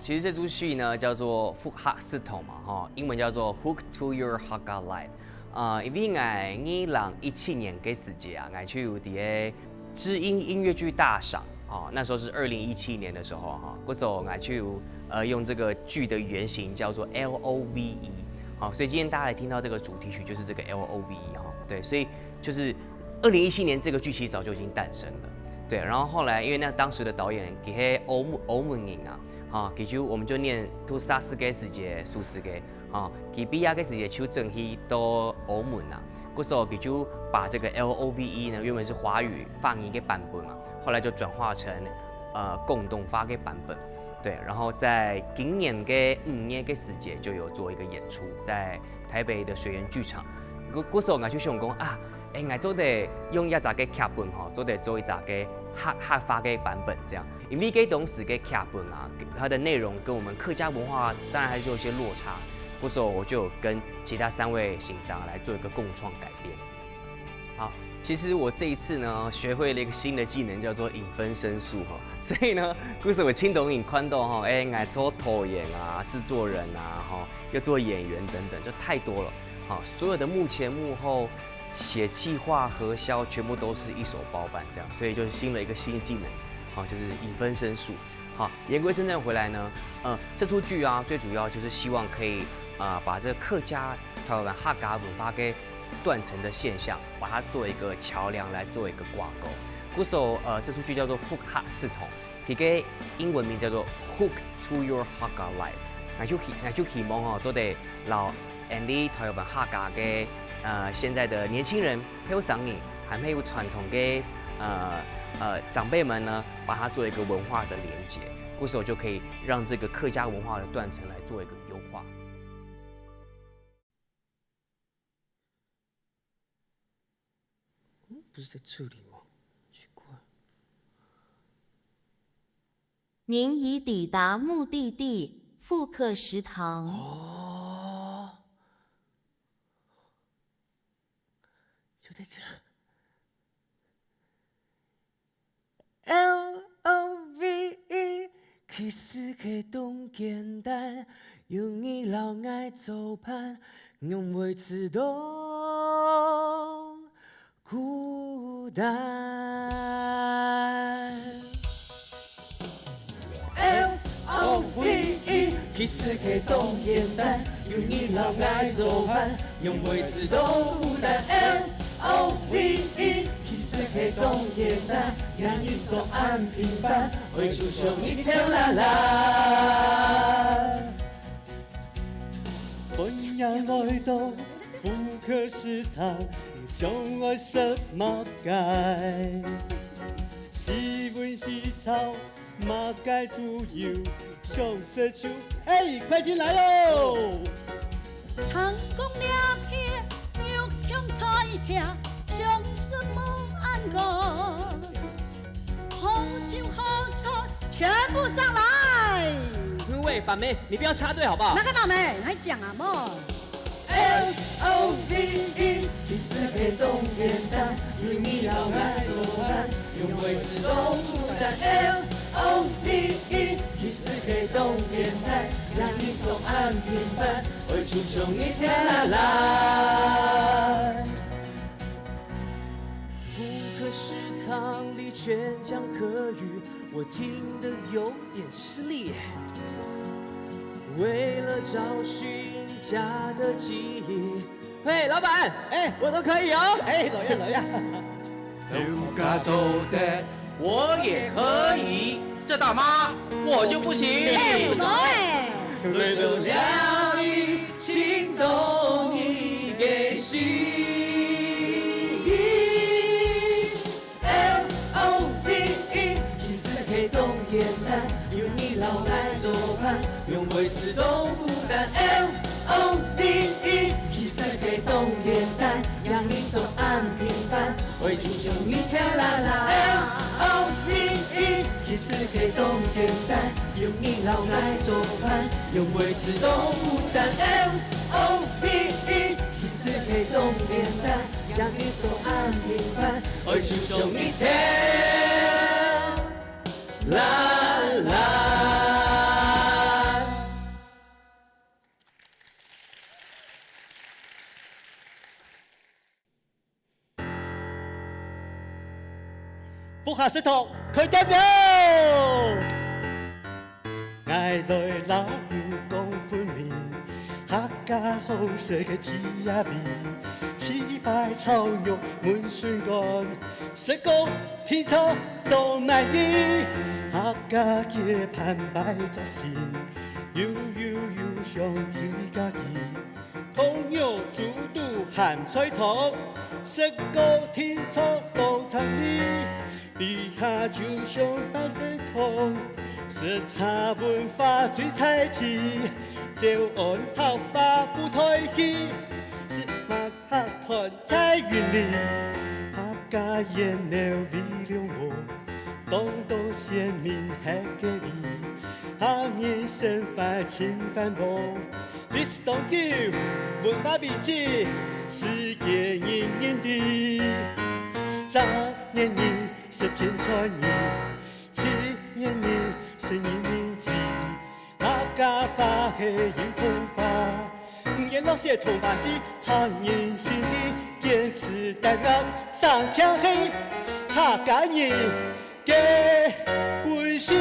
其实这出戏呢叫做《福克斯统》嘛，英文叫做《Hook to Your Hakka Life》。因为2017年嘅时节啊，我去有啲知音音乐剧大赏，那时候是2017年的时候哈，嗰时候我去有用这个剧的原型叫做 LOVE， 所以今天大家来听到这个主题曲就是这个 LOVE 哈，对，所以就是2017年这个剧其实早就已经诞生了，对，然后后来因为那当时的导演给迄欧文人其实我们就念都沙斯嘅时节苏斯嘅。其比亚嘅时节修正去到欧门啊，嗰时候佢就把这个 LOVE 呢原本是华语放音嘅版本嘛，后来就转化成共同发嘅版本，对，然后在今年嘅5月嘅时节就有做一个演出，在台北的水源剧场，嗰时候我就想讲啊，我做得用一扎嘅剧本做得做一扎嘅客家嘅版本这样，因为嘅当时嘅剧本啊，它的内容跟我们客家文化当然还是有一些落差。那时候我就有跟其他3位行商来做一个共创改编。好，其实我这一次呢，学会了一个新的技能，叫做影分身术哈。所以呢，故事我青懂影宽懂哈，我做导演啊、制作人啊，要做演员等等，就太多了。所有的幕前幕后、写企划、核销，全部都是一手包办这样，所以就是新的一个新技能，就是影分身术。好，言归真正回来呢，这出剧啊，最主要就是希望可以。把这个客家、台湾客家文化给断层的现象，把它做一个桥梁来做一个挂钩。故手这出剧叫做《福克斯统》，它嘅英文名叫做《Hook to Your Hakka Life》。我就希望做得老 Andy 台湾客家嘅现在的年轻人，还有上人，还有传统嘅长辈们呢，把它做一个文化的连接。故手就可以让这个客家文化的断层来做一个优化。不是在这里吗？奇怪。您已抵达目的地复刻食堂。就在这。LOVE， 其实佢懂简单，用你老爱做伴，用每次都。孤单 ，LOVE， 其实可懂简单，用你老爱做伴，用每次都孤单 ，LOVE， 其实可懂简单，让你所安平凡，会出手一条啦啦。欢迎来到复刻食堂。相爱什么街？是温是草，马街都有上社区。快进来喽！汤公了片，肉香菜片，上什么安个？好酒好菜，全部上来！喂，板妹，你不要插队好不好？哪个板妹？还讲啊么？ LOVE， 其实可懂简单，用你老爱做伴，用每次都孤单。LOVE， 其实可懂简单，让你所安平凡，会出众一条啦啦。复刻食堂里全讲客语，我听得有点吃力。为了找寻家的记忆，嘿，老板，我都可以哦，怎么样？刘家做的我也可以，这大妈我就不行。什么为了了你心动你给心。LOVE， 其实可懂简单，用你老爱做伴，用每次都孤单。LOVE， 其实可懂简单，让你手安平凡，会出众一条啦啦。LOVE， 其实可懂简单，用你老爱做伴，用每次都孤单。LOVE， 其实可懂简单，让你手安平凡，会出众一条啦啦。福下石头开点了。爱来老讲分明，客家好食嘅铁鸭味，七拜草肉滿酸乾，石膏天草當難醫，客家嘅盼拜作善，悠香自家己，通肉煮肚鹹菜頭，石膏天草當湯味，地下就像白水湯。食茶文化最彩題，就按合法不退氣，是馬客團在雲裡，客家煙料味兩無，當到鮮明係嘅味，客人生快千帆步，歷史當久文化遺跡，世界人人的，雜年年是天傳人，七年年。是人民知，客家話係要通話，唔言落些通話機，行人心體堅持擔任上天氣，客家人嘅本事。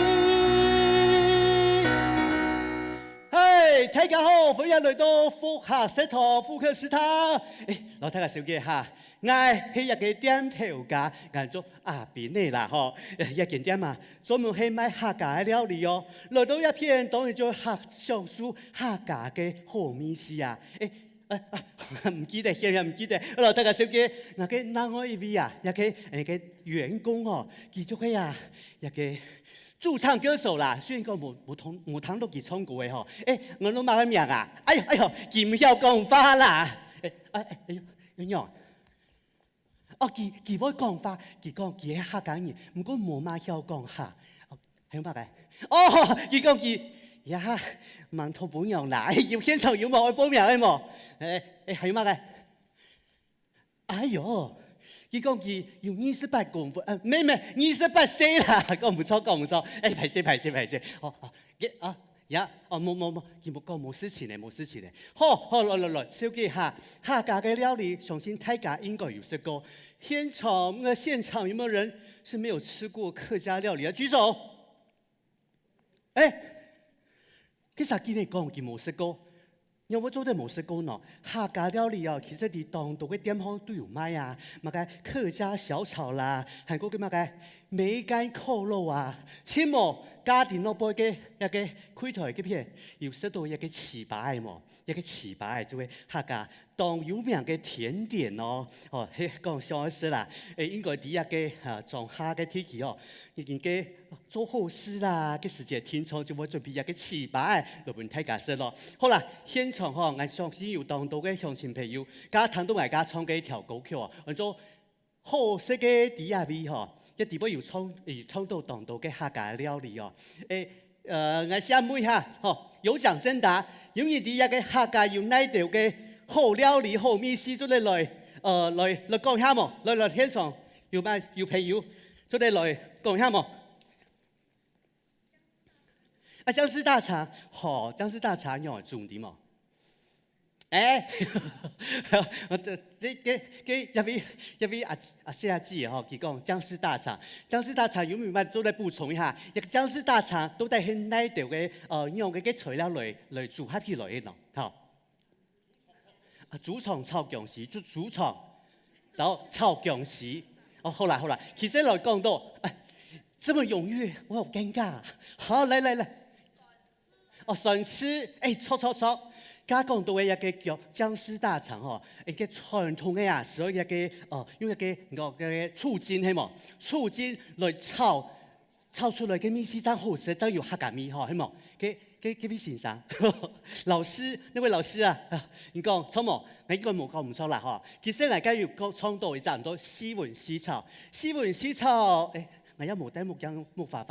嘿，大家好，歡迎來到福下食堂福客食堂。老大家小姐哈。我係一個店頭家，嗌做阿邊的啦嗬，一間店嘛，專門係賣客家的料理哦。來到一片當然就客上書客家嘅好美食啊！唔記得，現在唔記得。老大家小姐，我嘅另外一位啊，一個員工哦，記住佢啊，一個駐唱歌手啦，雖然講冇聽到佢唱過嘅嗬。我都問佢名啊，哎呦，佢唔曉講話啦。哎呦。哦，佢會講法，佢講佢係客家人，唔過冇乜曉講下，係乜嘅？哦，佢講佢呀，盲頭本樣啦，要現場要冇報名嘅冇，係乜嘅？哎呦，佢講佢要28公分，唔係28歲啦，講唔錯，排泄，冇，佢冇講冇事情嘅，好，來，小姐下，客家嘅料理，相信大家應該有食過。現場有沒有人是沒有吃過客家料理啊？舉手。其實今日講佢冇食過，因為我做得冇食過呢。客家料理啊，其實喺當地嘅店鋪都有賣啊，乜嘅客家小炒啦，韓國嘅乜嘅梅乾扣肉啊，切莫家庭落杯嘅一個開台嘅片，要食到一個糍粑嘅嘛，一個糍粑就會客家當有名嘅甜點咯。講笑事啦，應該第一個仲下嘅天氣哦，已經嘅做好事啦，嘅時節天窗就會準備一個糍粑落俾大家食咯。好啦，現場我相信有當到嘅鄉親朋友，加聽到大家唱嘅一條歌曲哦，叫做好食嘅 DIY 嗬。一啲要創到當道嘅客家料理哦，我想問下，有獎徵答，有冇啲一個客家有耐到嘅好料理、好美食，做嚟來講下冇？來現場有朋友做嚟來講下冇？薑絲大腸，薑絲大腸用嚟做啲冇？我一位阿姐嗬，佢講薑絲大腸，薑絲大腸有冇乜都嚟補充一下？一個薑絲大腸都係很耐掉嘅，用嘅材料嚟做下起來嘅咯，嚇。豬腸炒薑絲，就豬腸，然後炒薑絲。好啦，其實來講到，這麼踴躍，我好尷尬。好，來，蒜絲，錯。加講到嘅一個叫薑絲大腸嗬，一個傳統嘅啊，所以一個用一個嘅醋精係冇，醋精來炒出來嘅米絲真好食，真有客家味嗬，係冇？嘅位先生，老師，呢位老師啊，你講錯冇？我應該冇講唔錯啦嗬。其實大家要講創到差唔多西文西炒，我要冇帶木法，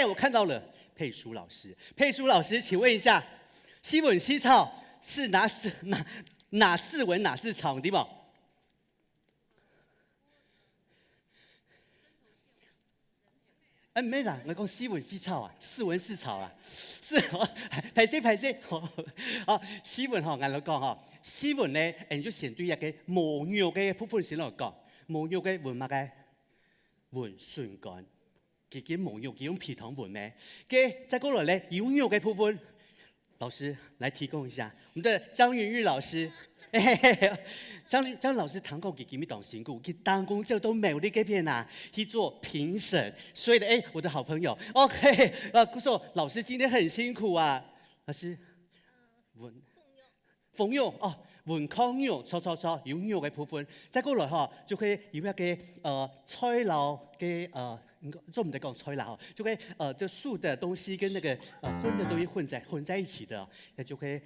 我看到了佩書老師，請問一下，西文西炒是哪四文哪四炒對冇？沒啦，我講西文西炒啊，四文四炒啊，排泄，西文我講嗬，西文咧，就先對一個母語嘅部分先嚟講，母語嘅文乜嘅文順乾。佢冇用，佢用皮糖粉咩？给再过来咧，有肉嘅部分，老师来提供一下，我们的张云玉老师。张老师堂口给咪当辛苦，去当工作都没有你这边啊，去做评审。所以呢，我的好朋友，OK，说老师今天很辛苦啊，老师，冯用哦。文康肉，错，有肉嘅部分，再过来吼，就可以有一个菜肴嘅做唔得讲菜肴，就可以就素的东西跟那个荤的东西混在一起的，那就可以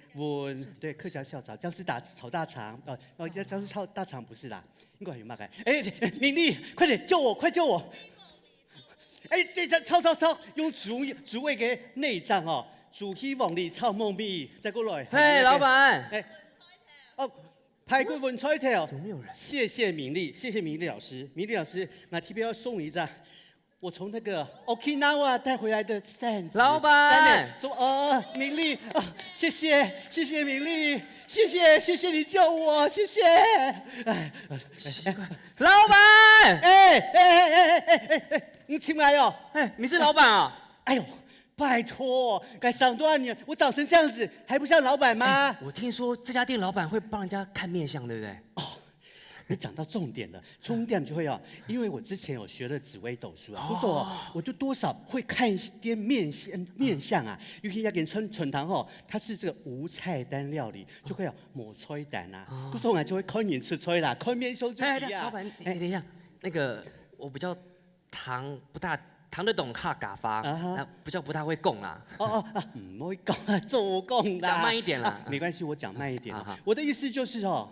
对客家小炒，姜丝炒大肠，姜丝炒大肠不是啦，应该还有嘛个？哎，敏丽，快点救我，快救我！哎，这炒，用猪胃嘅内脏哦，猪希望你炒糯米，再过来。嘿，老板。哎。哦，排骨粉菜条，怎么没有人？谢谢敏丽老师。敏丽老师，那 T B 要送你一张，我从那个 Okinawa 带回来的扇子。老板，说敏丽谢谢敏丽，谢谢你救我，谢谢。老板，你请来哦。你是老板啊？哎呦。拜托，该上多少年？我长成这样子，还不像老板吗？我听说这家店老板会帮人家看面相，对不对？哦，你讲到重点了，重点就会因为我之前有学了紫微斗数啊，我就多少会看一点面相啊。尤其要给春堂吼，它是这个无菜单料理，就会抹菜单啊，不说我就会看人吃菜啦，看面相就一样。老板，你等一下，那个我比较谈得懂客家话，比较不太会讲啦。唔会讲啊，做讲啦。讲慢一点啦。没关系，我讲慢一点。我的意思就是我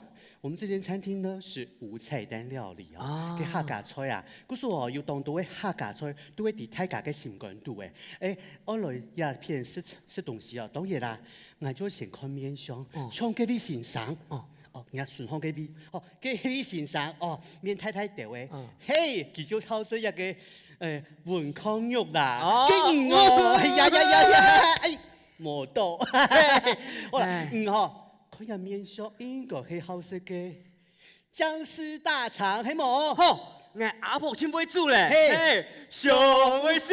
们这间餐厅呢是无菜单料理给客家菜啊。故说有当多的客家菜，都会伫大家嘅心肝度诶。我来鸦片吃东西当然啦，我就先看面相，像嗰啲先生。你看顺丰嗰邊，嗰啲先生面太掉嘅，嘿，佢就超市一個文康肉啦，勁呀，冇到，好啦，佢嘅面相應該係好食嘅，姜絲大腸係冇，我阿婆真會煮咧，上會食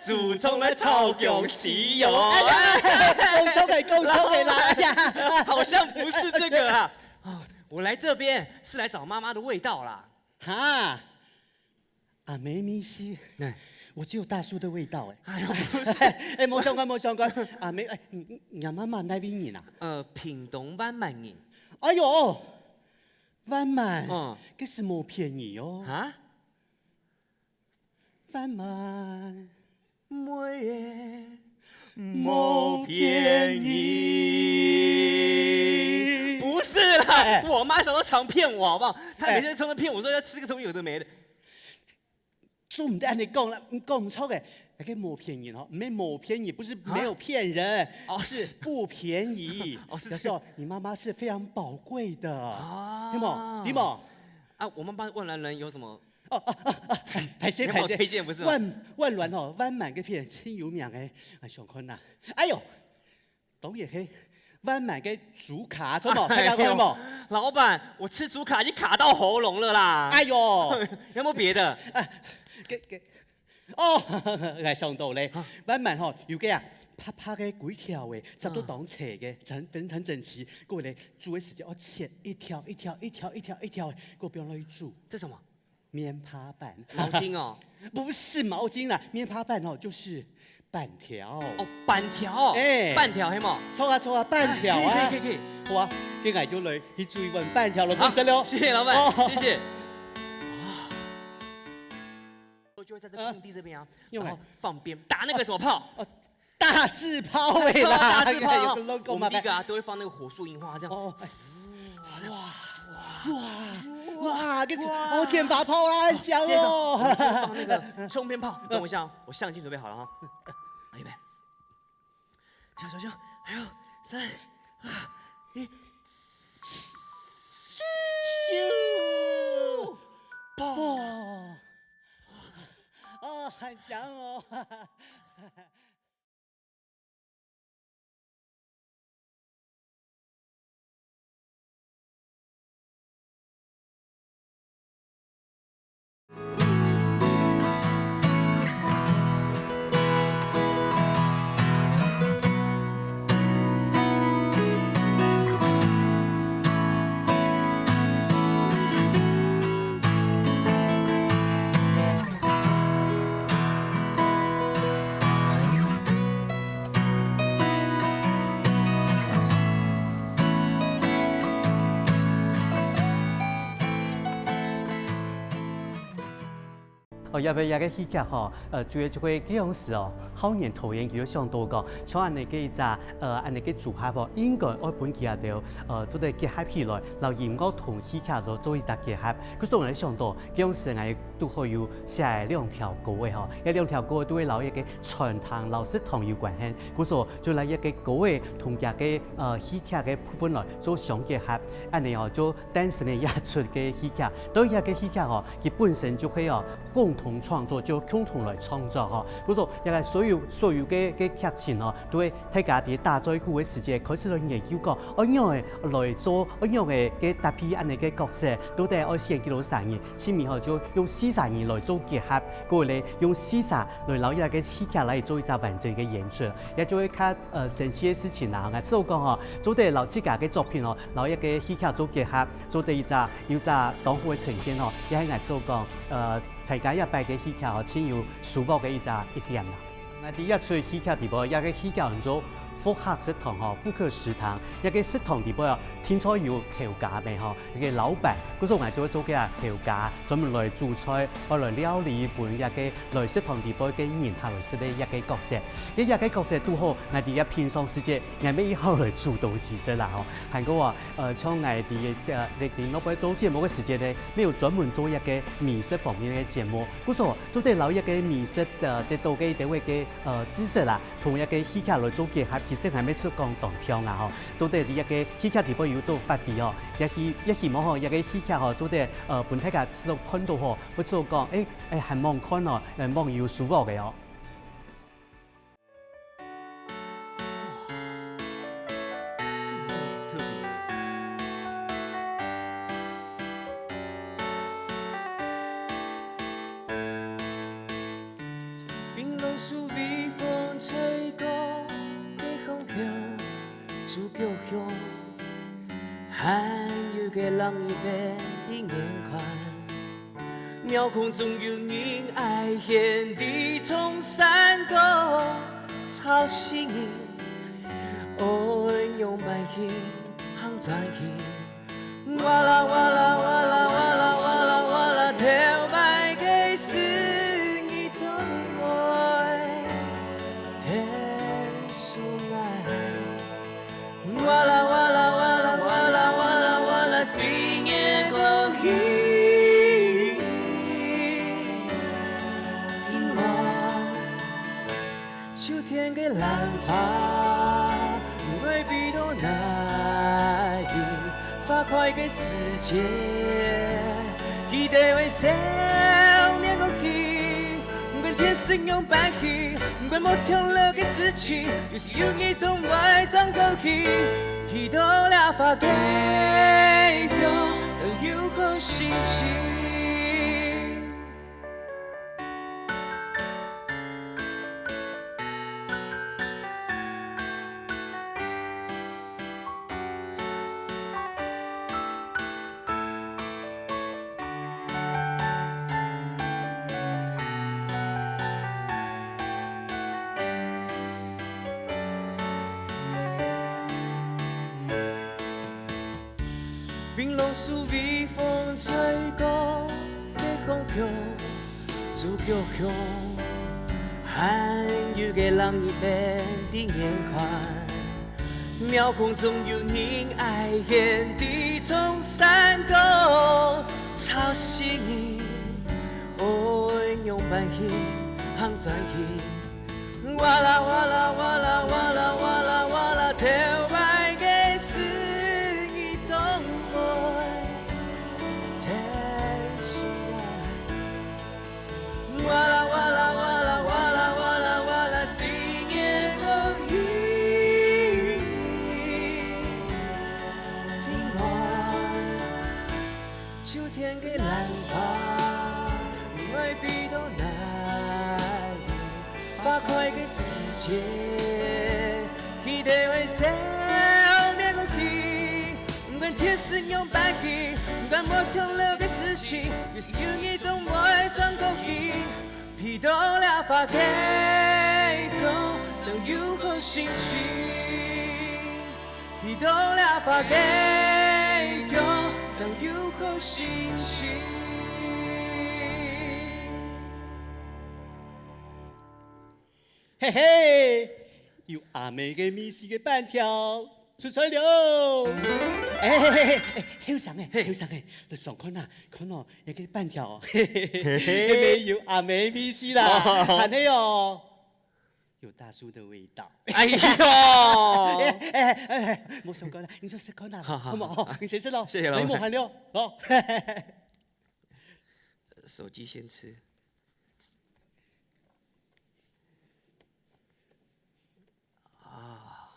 煮葱來炒芎絲油，夠手嘅啦，好像不是這個啊。我来这边是来找妈妈的味道啦。哈，没咪西，我只有大叔的味道哎呦，不是，冇相关，没，俺妈妈那边人啊？屏东湾满人。哎呦，湾满，这是冇便宜哦。啊？湾满，冇便宜。不是啦，我妈小时候常骗我，好不好？她每天常常骗我说要吃个什么有的没的。做唔得，按你讲啦，你讲唔错嘅，那个冇便宜冇便宜，不是没有骗人，是不便宜。是说你妈妈是非常宝贵的，听冇？我妈妈万峦人有什么？排谁推荐不是？万峦湾满个片真有名嘅，上看啦。哎呦，当然係。湾满个竹卡，错冇？看过冇？老板，我吃竹卡已经卡到喉咙了啦！哎呦，有冇别的？来上到咧，湾满有个啪嘅鬼条嘅，十都当斜嘅，很整齐。过嚟煮嘅时间，切一条，过不用去煮。这什么？面趴板。毛巾哦？不是毛巾啦，面趴板就是。板条板条半条系冇？错啊，半条啊，可以，好啊，跟矮就嚟去煮一碗半条了，不生了。谢谢老板，谢谢。我就会在这空地这边然后放鞭打那个什么炮？大字炮啦，大字炮。我们第一个都会放那个火树银花这样。哇，天拔炮啦，很香哦。我就放那个冲天炮，等我一下，我相机准备好了哈。预备，小，还有3、2、1，咻！砰！很香哦。要不要个戏剧吼，主要就会这样子哦，好年头研究上多个，像安尼个一只安尼个组合吼，应该我本期也着做得结合起来，然后音乐同戏剧都做一只结合。可是我哋想到，这样子我都可以写2条歌嘅吼，一2条歌都会留一个传统老师同有关系，故所就来一个歌嘅同一个戏剧嘅部分来做相结合，安尼哦就诞生嘅演出嘅戏剧，对一个戏剧哦，佢本身就可以哦共同创作，就共同来创作吼。故所一个所有嘅剧情哦，都会大家伫大灾古嘅时节开始来研究讲，怎样嘅来做，怎样嘅搭配安尼嘅角色，都得爱先幾多成語，前面吼就用4成語來做結合，過嚟用4成來留一個戲劇嚟做一個完整嘅演出，也就會較神奇嘅事情啦。我知道講吼，做啲留自家嘅作品吼，留一個戲劇做結合，做啲有一當好嘅呈現吼，也係我知道講大家一擺嘅戲劇吼，先有舒服嘅一點啦。我第一出戲劇地步，一個戲劇叫做複合食堂吼，複刻食堂，一個食堂地步啊，天初有調價嘅吼，一個老闆，嗰時我就會做嘅啊調價，專門來做菜，我來料理本一個來食堂地步嘅人客來食嘅一個角色，一個角色都好，我哋一片上世界，我咪以後來做到事實啦吼，韓國話像我哋你攞去做節目嘅時間咧，沒有專門做一個美食方面嘅節目，嗰時做啲留一個美食嘅到嘅一位嘅知識啦，同一個戲劇來做結合。其實係咩出講當跳啊吼，做啲一個戲劇地方有到發地哦，一時冇吼一個戲劇吼做啲本體嘅做看到吼，會做講係望看哦，望有舒服嘅哦。冰冷树微風吹過。主叫向，寒雨嘅人一邊的眼眶，渺空中有人愛獻地從山高潮醒，愛用白雲行轉起，哇啦哇啦哇啦哇啦哇啦哇啦跳擺嘅是一種愛，天數愛。哇啦哇啦哇啦哇啦哇啦哇啦，歲月過去，因我秋天嘅藍髮，未必到哪裏，發快嘅世界，記得為少年過去，唔管天色用白去，唔管某條路嘅失去，有時有一種愛將過去。睇到了發給我，就有個心情。冰冷樹微風吹過的空橋，主叫向，寒雨嘅人一邊的眼眶，渺空中有人愛獻地從山高潮醒，愛用白雲行轉起，哇啦哇啦哇啦哇啦哇啦哇啦跳擺嘅是一種愛，天數愛，哇啦哇啦哇啦哇啦哇啦哇啦，歲月過去，因我秋天嘅藍髮，未必到哪裏，發快嘅世界，記得為少年過去，唔管天色用白去，唔管某條路嘅失去，有時有一種愛將過去，披到了發給我，將有個心情，披到了發給我，將有個心情。嘿嘿，有阿妹嘅米丝嘅板条出菜了。后生诶，后生诶，你上看啊，看哦，一个板条，没有阿妹米丝啦，还有哦，有大叔的味道。哎呦，冇上讲啦，你就食看啦，好唔好？你先食咯，你谢谢老板冇喊了，哦。手机先吃。啊，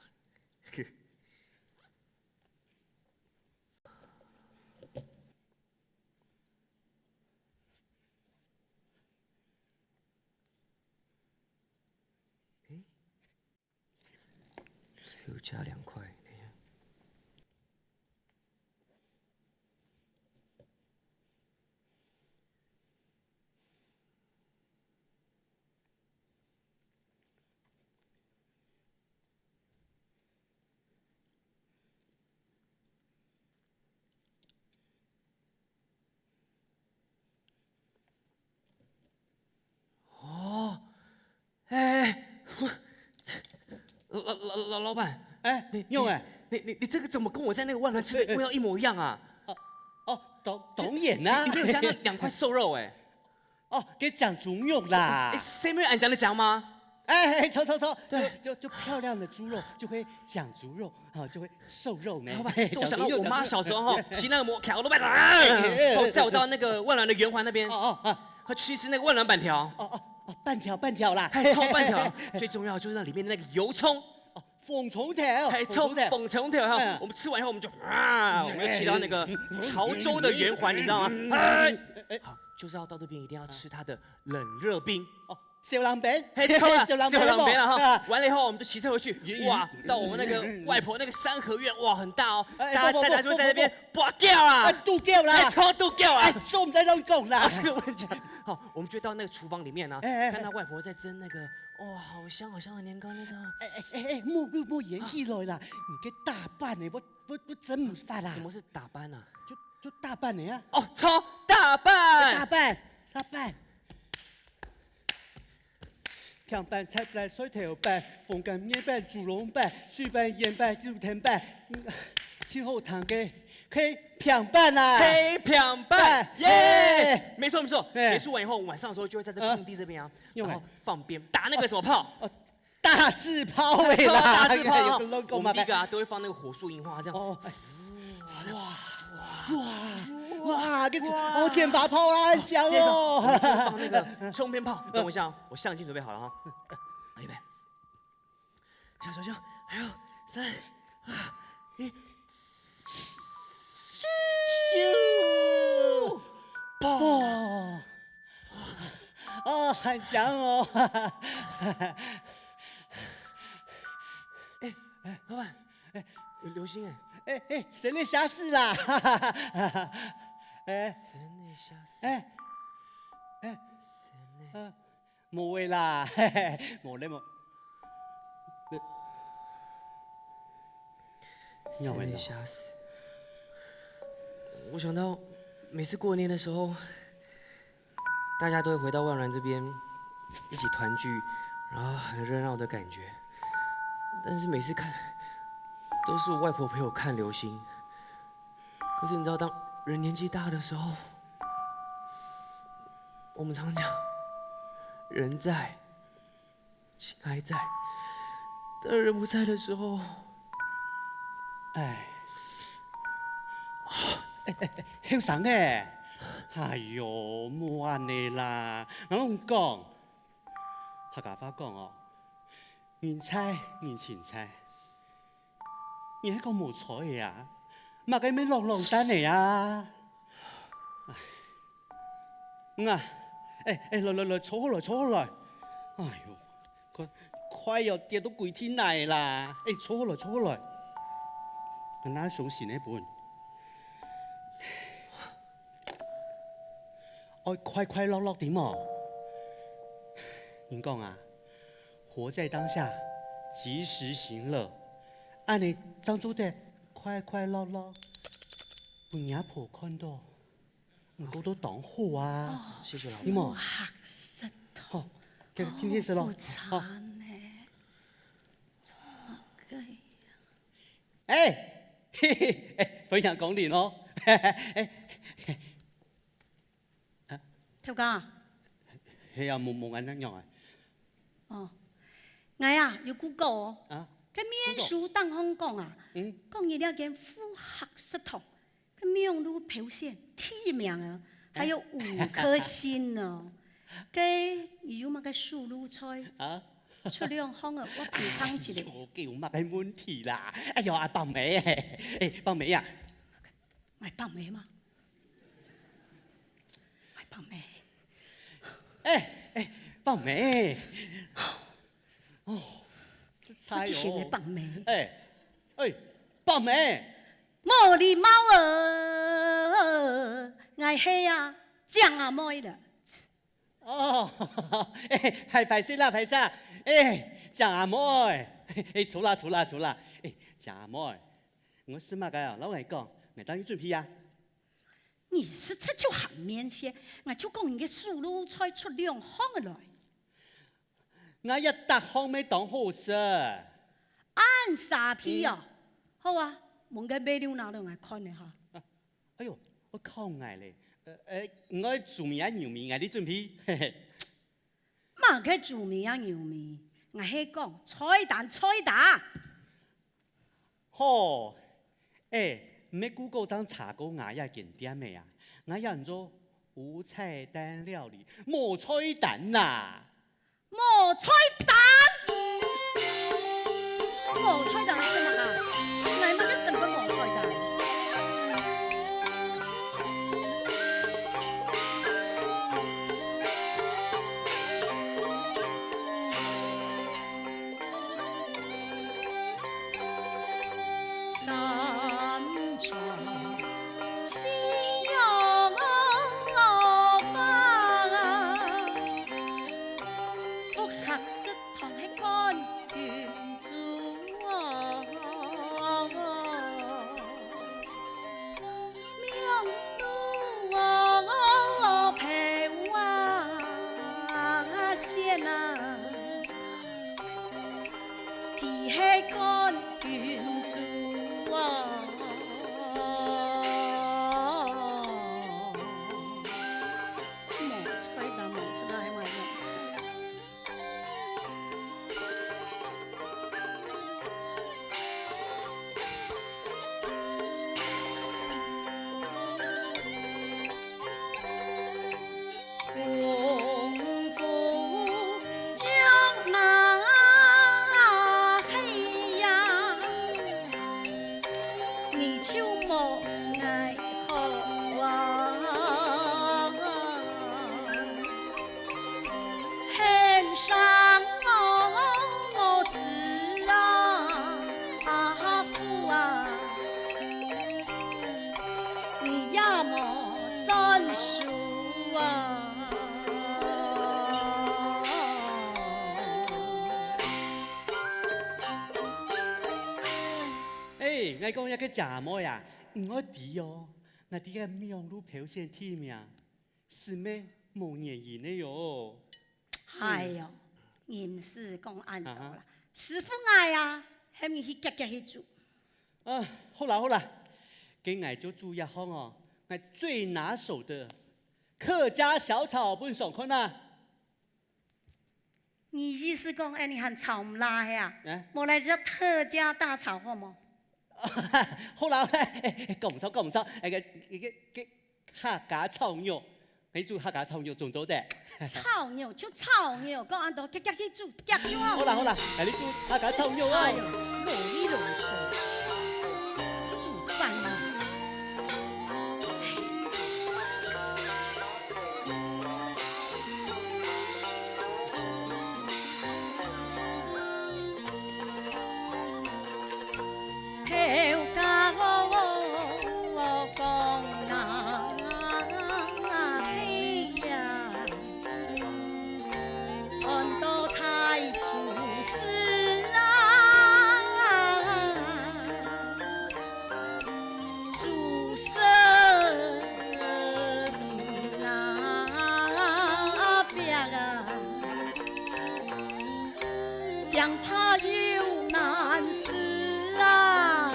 这个加2块。等一下哎，老板，哎，用哎，你这个怎么跟我在那个万峦吃的味道一模一样啊？哦，懂眼呐，里面有加那2块瘦肉哎。哦，给讲猪肉啦哎，。谁没有俺讲的讲吗？抽，对就漂亮的猪肉就会讲猪肉，啊，就会瘦肉呢。老板，嘿这我想到我妈小时候哈，骑那个卡罗拜达，哎载我到那个万峦的圆环那边，哦，她去吃那个万峦板条，半条啦，还超半条，最重要就是那里面的那个油葱，哦，凤虫条，还超粉虫条哈。我们吃完以后，我们就骑到那个潮州的圆环，你知道吗？好，就是要到这边一定要吃它的冷热冰。哦，小狼饼，嘿，超了，小狼小狼别了哈啊！完了以后，我们就骑车回去。哇，到我们那个外婆那个三合院，哇，很大哦。大家就会在那边拔掉啊，度掉啦，超度掉啊。说我们在乱讲啦。这个问题，好，我们就到那个厨房里面呢，看到外婆在蒸那个，哇，好香好香的年糕那种。莫演戏来啦！你个大半呢，我真唔发啦。什么是打扮啊？就大半呢啊！哦，超大扮。大半。强拌、菜拌、水头拌、风干面拌、猪肉拌、水拌、盐拌、肉田拌，前后堂嘅可以平拌啦。黑漂拌，耶！没错没错。结束完以后，我们晚上的时候就会在这空地这边啊，然后放鞭打那个什么炮。大字炮哎啦！大字炮，有个 logo 我嘛们第一个啊都会放那个火树银花这样。哦，哇，天拔炮啦，很香第二个我哦。们就会放那个冲天炮。等我一下哦，我相机准备好了哈。预备，小，还有3、2、1，咻！哦，很香哦。老板，有流星哎！神力侠士啦！神内下死，神内冇位啦，冇咧冇。神内下死。我想到每次过年的时候，大家都会回到万峦这边一起团聚，然后很热闹的感觉。但是每次看，都是我外婆陪我看流星。可是你知道，当人年纪大的时候，我们常讲，人在，情还在，但人不在的时候，后生诶，哎呦，冇安尼啦，我拢讲，客家话讲哦，人菜人情菜，你迄个冇错嘅啊，嘛个咩浪浪山嚟啊？来，坐好来，哎呦，快要跌到鬼天嚟啦！坐好来，哪上先呢本？爱快乐点哦。您讲啊，活在当下，及时行乐，按你张做的快乐，我阿婆看到，唔过都当好啊。谢谢老板。你冇？黑石头，好，今天食咯。好惨呢。嘿嘿，分享功力哦。头家，係啊，冇眼一樣啊。哦，我呀有估過哦。啊，佢面書當香港啊，講你那間副學食堂，佢名錄表現提名啊，還有5顆星呢。佢有乜嘅素路菜？啊？出2行啊，我評講起嚟。我叫乜嘅問題啦？哎呀，阿白眉，白眉啊！係白眉嘛？係白眉。白眉。哦，我之前係白眉。白眉。冇禮貌啊！我係啊，張阿妹啦。哦，係費事啦，費事。蔣阿妹，錯啦，蔣阿妹，我是乜嘅？老實講，我當要準備啊。你是出就行面些，我就講你嘅素路菜出2行來。我一搭行未當好事。按沙皮啊，好啊，蒙嘅買了拿到我看你下。哎呦，我靠捱咧，我做面啊牛面啊，你準備？嘛嘅做面啊牛面，我係講菜蛋。好，唔係 Google 張查過我也見點未啊？我人做無菜單料理，冇菜蛋呐。冇菜蛋係什麼啊？我乜嘅什麼冇菜蛋？我講一個蔣妹啊，我啲哦，我啲個名錄表現提名，是咩冇原因的喲。係喲，人事講按到啦，師傅嗌啊，係咪去夾去做？啊，好啦，給我就做一項哦，我最拿手的客家小炒本上看啊。你意思講，你喊炒唔辣呀？冇嚟隻客家大炒好冇？好啦，講唔錯，個客家炒肉，你做客家炒肉仲做得？炒肉就炒肉，講按到夾去做，夾就好。好啦，你做客家炒肉啊！囉里囉嗦，煮飯啊！让他有难事啊！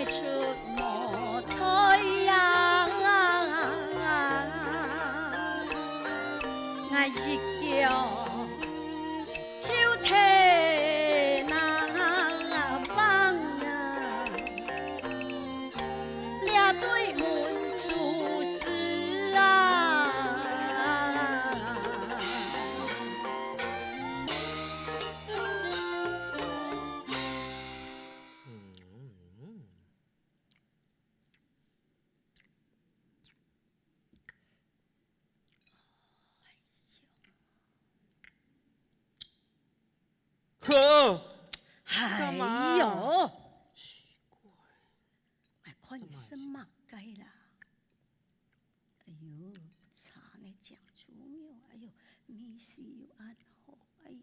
出无彩呀，我一叫手提那棒啊，俩对门出事啊。喝，哎嘛呦，哎，看你生嘛该啦！哎呦，茶呢讲出妙，哎呦，米丝又安好，哎呦，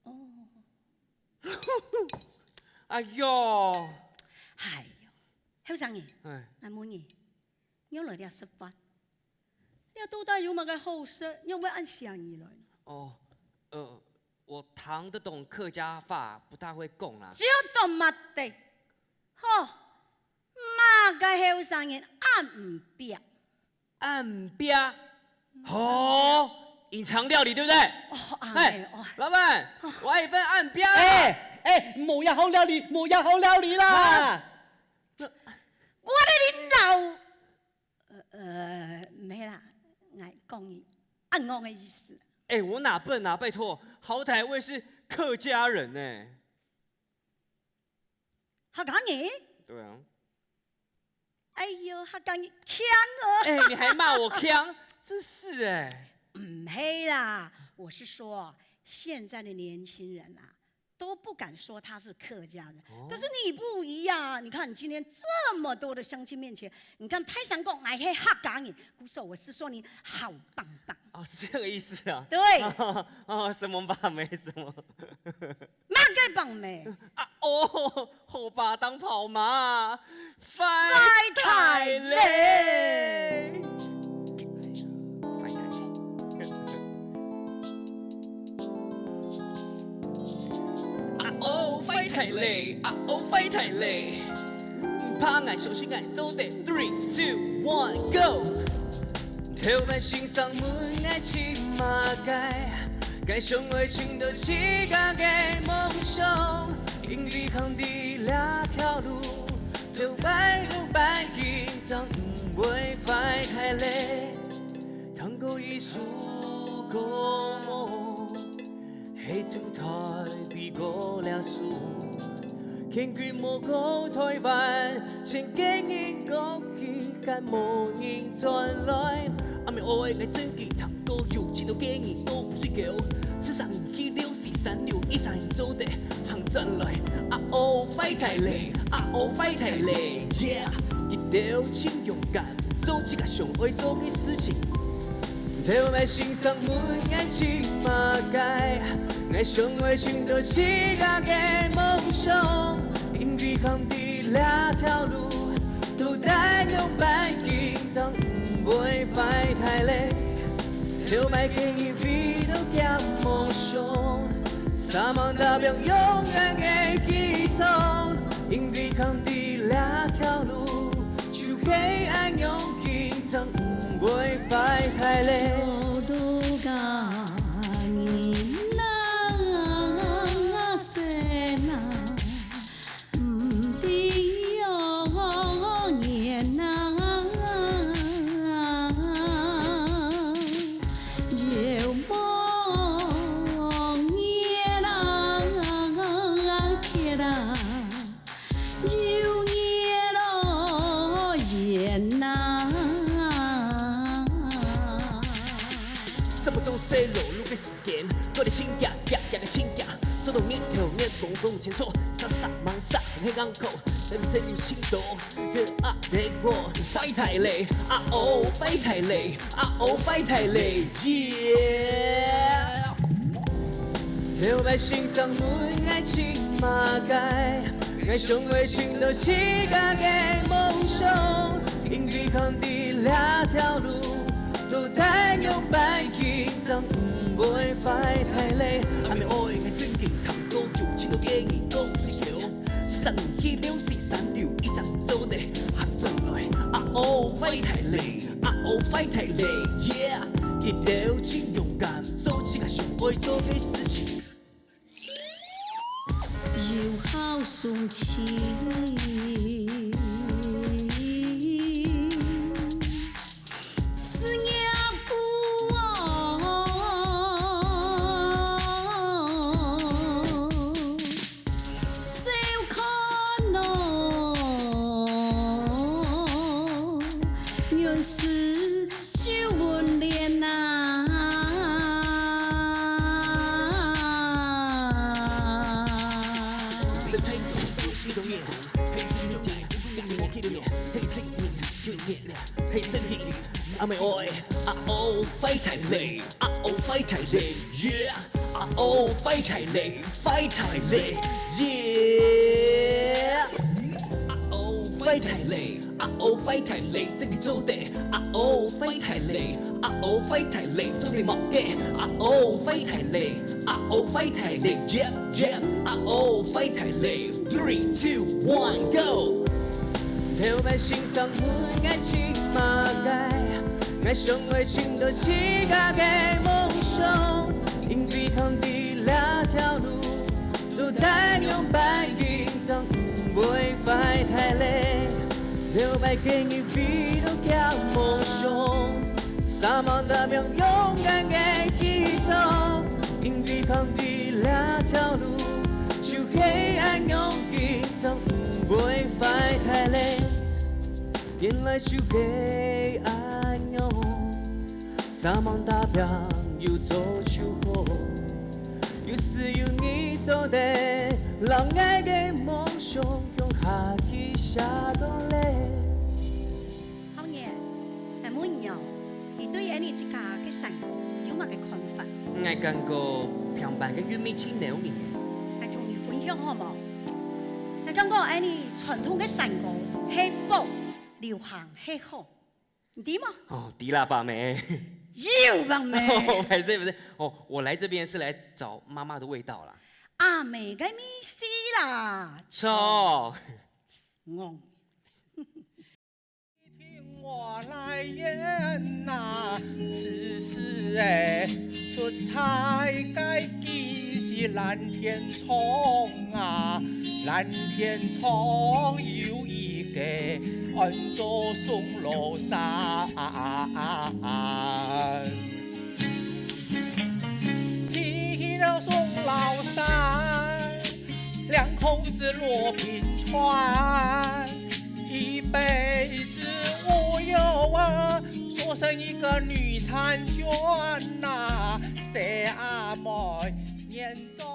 哦，哎呦，哎呦，后生爷，哎，阿妹儿，我来了食饭，你到底有乜嘅好食？因为按生意来。哦，我谈得懂客家话，不太会讲啦。只有到乜地？吼，嘛嘅后生人按唔别。岸边，哦，隐藏料理对不对？哦，哎，老板，我要一份岸边。冇呀好料理，冇呀好料理啦！我哋啲老，没啦，我讲你按我嘅意思。哎，我哪笨啊，拜托，好歹我也是客家人呢。客家人？对啊。哎呦，客家人强啊！哎，你还骂我腔，真是哎。唔係啦，我是说，现在的年轻人啊，都不敢说他是客家人。可是你不一样，你看你今天这么多的乡亲面前，你看太上讲哎嘿客家人，姑说我是说你好棒棒。哦，是这个意思啊。对，哦，什么吧，没什么。哪个棒没？啊哦，后把当跑马，快太累。快太累，啊哦，快太累，怕爱小心爱走的 ，3、2、1 ，Go！ 头摆欣赏门爱骑马街，该上爱情都起家嘅梦想，因为行的两条路，头摆路摆紧张，唔会快太累，tango過藝術個夢，喺土台比過了數，傾決無過台灣，前經已過去，間無人轉來，阿妹愛嘅真嘅tango有幾多經驗都不睡覺，世上氣流是三流，一山走的行轉來，啊哦快太累，啊哦快太累 ，Yeah， 一條請勇敢。做一個上愛做嘅事情，頭擺欣賞每愛情馬街，愛上愛情到起家嘅夢想，因為行的兩條路，都帶有擺緊張，唔會快太累，頭擺給你為到嘅夢想，三萬代表永遠嘅記憶，因為行的兩條路。黑暗用緊張，唔會快太累。都噶你那些那唔知哦年那就望年啦天啦就年咯年呐。什麼都細路路嘅時間，我哋親家日日嘅親家，做到面頭面公共前錯，殺殺忙殺喺港口，人生要清楚，嘅啊嘅我快太累，啊哦快太累，啊哦快太累 ，Yeah。頭擺欣賞每愛情馬街，愛上愛情到起家嘅夢想，因為行的兩條路。都帶有擺緊張，唔會快太累。阿妹愛嘅真勁，tango有幾多經驗都唔需要。世上氣流是三流，哦，快太累，啊哦，快太累，Yeah， 记得请勇敢，做自己想爱做的事情。友好顺情，思念不忘，谁看侬原是旧温恋呐。阿妹爱，啊哦，快太累，啊哦，快太累，Yeah， 啊哦，快太累，快太累，Yeah， 啊哦，快太累，啊哦，快太累，这个做的，啊哦，快太累，啊哦，快太累，做的冇嘅，啊哦，快太累，啊哦，快太累，Yeah Yeah， 啊哦，快太累，3 2 1 Go。跳摆欣赏每爱情马街，爱上爱情都是家的梦想，因为通的两条路，都带用白紧张，不会快太累。跳摆给你比都叫梦想，撒满大명勇敢的去走，因为通的两条路，就黑暗用紧张。不会快太累，原来就给爱用，撒满大表又走就好，有时有你做的，让爱的梦想用下去下到嘞。好嘢，係每樣，你對呢隻家嘅成果有乜嘅看法？我感覺平凡嘅玉米青鳥面嘅，係同你分享好冇？我感覺呢傳統嘅成果係薄流行係好，唔點啊？哦，迪喇叭妹。要吧妹？哦，不是不是，哦，我來這邊是來找媽媽的味道啦。阿妹嘅意思啦，錯。我。聽我來演呐，此時哎，出彩該記是藍天蟲啊，藍天蟲有一個安做松露山，提了松老山，兩口子落平川，一輩子無憂啊，做成一個女嬋眷呐，誰阿妹眼中。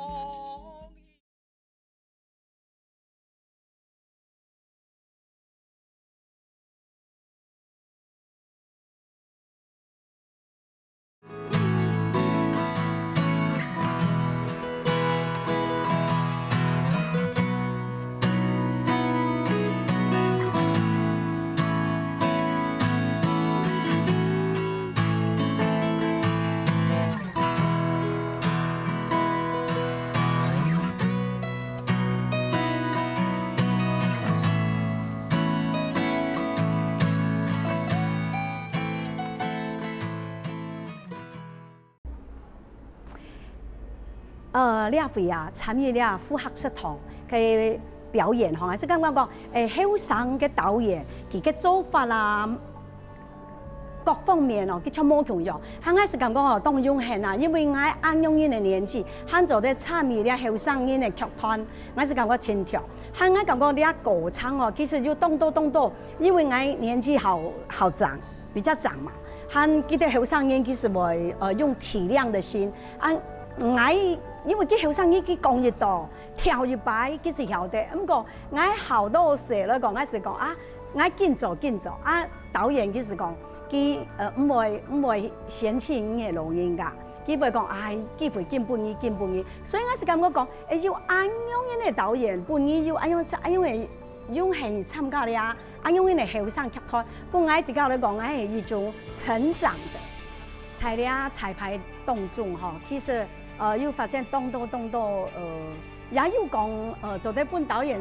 呢回啊參與呢副客室堂嘅表演，係是感覺講後生嘅導演佢嘅做法啦，各方面哦，佢全部同樣。係是感覺哦，當用現啊，因為我按用人嘅年紀，喺做咧參與呢後生人嘅劇團，我是感覺親切。係我感覺呢歌唱哦，其實要動多，因為我年紀好長，比較長嘛。係佢哋後生人其實會用體諒的心，我。因為佢後生呢，佢講越多，跳越擺，佢就曉得。咁講，我好多時咧講，我是講啊，我緊做啊。導演佢是講，佢唔會嫌棄你嘅錄音㗎，佢會講，佢會見半夜。所以我是咁講，要按用呢個導演，半夜要按用係參加的啊，按用呢個後生劇團，本來自己嚟講，我係一種成長的，在呢彩排當中嗬，其實。又發現動多，也有講做啲本導演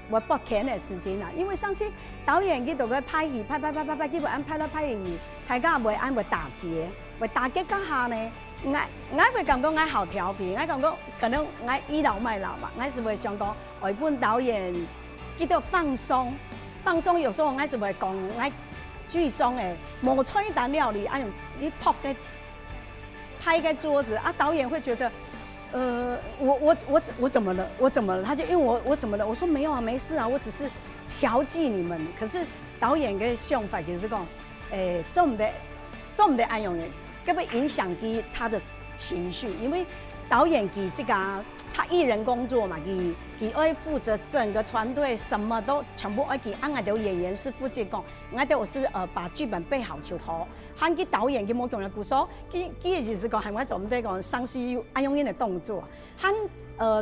我不钱的事情啦，因为上次导演佢度佢拍戏，拍，結果安拍到拍戲，大家袂安會打結，會打結嗰下呢，我會感覺我好調皮，我感覺可能我倚老賣老嘛，我是會想講外本導演叫做放鬆，有時候我是會講我劇中的無菜單料理，哎呦，你撲嘅拍個桌子啊，導演會覺得。我怎么了？我怎么了？他就因为我怎么了？我说没有啊，没事啊，我只是调剂你们。可是导演嘅想法就是讲，做唔得安用嘅，根本影响啲他的情绪，因为导演给这个他艺人工作嘛，佢要负责整个团队，什么都全部要佢。我哋演员是负责讲，我哋我是把剧本背好就好。喊佢导演佢冇講嘅故事，佢嘅就是講係我做唔得講上司安用演的動作。喊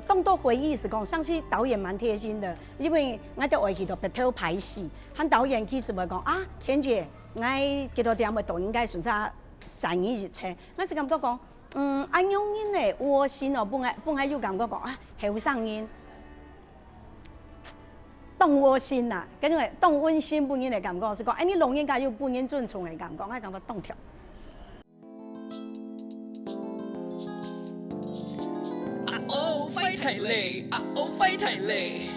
動作回憶是講上司導演蠻貼心的，因為我哋會去到白頭排戲，喊導演其實會講啊，田姐，我幾多點嘅都應該順差賺一切。我是感覺講，安用演的窩心哦，本來有感覺講啊，後生演。動窩心啦，嗰種係動溫馨本人嘅感覺，是講，你龍應該有本人尊重嘅感覺，我感覺動條。快太累，快太累，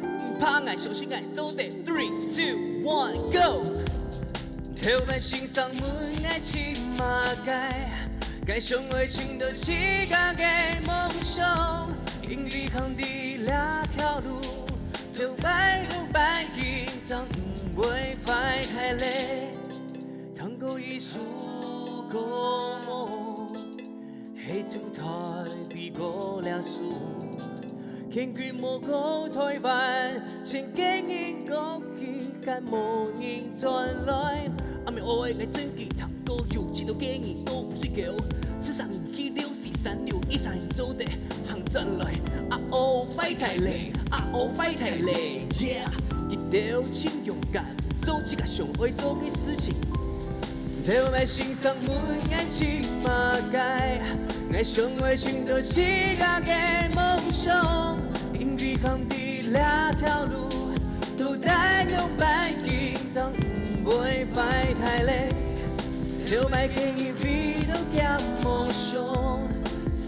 唔怕捱，小心捱，做得 3, 2, 1, go。跳板欣賞門愛起馬街，該上愛情的起家嘅夢想，因為行的兩條路。留白緊張，唔會快太累。tango個藝術個夢，係土台比過了數。天區莫個台灣，請給你講起，間無人轉來。阿妹愛嘅真記tango有幾多給你都不睡覺。3, 2, 1, 走的行轉來，快太累，快太累 ，yeah， 一定請勇敢，做一個上會做嘅事情。跳來欣賞門愛起馬街，愛上會尋到起家嘅夢想，因為行的兩條路，都帶有白緊張，唔會快太累。跳來給你比到嘅夢想。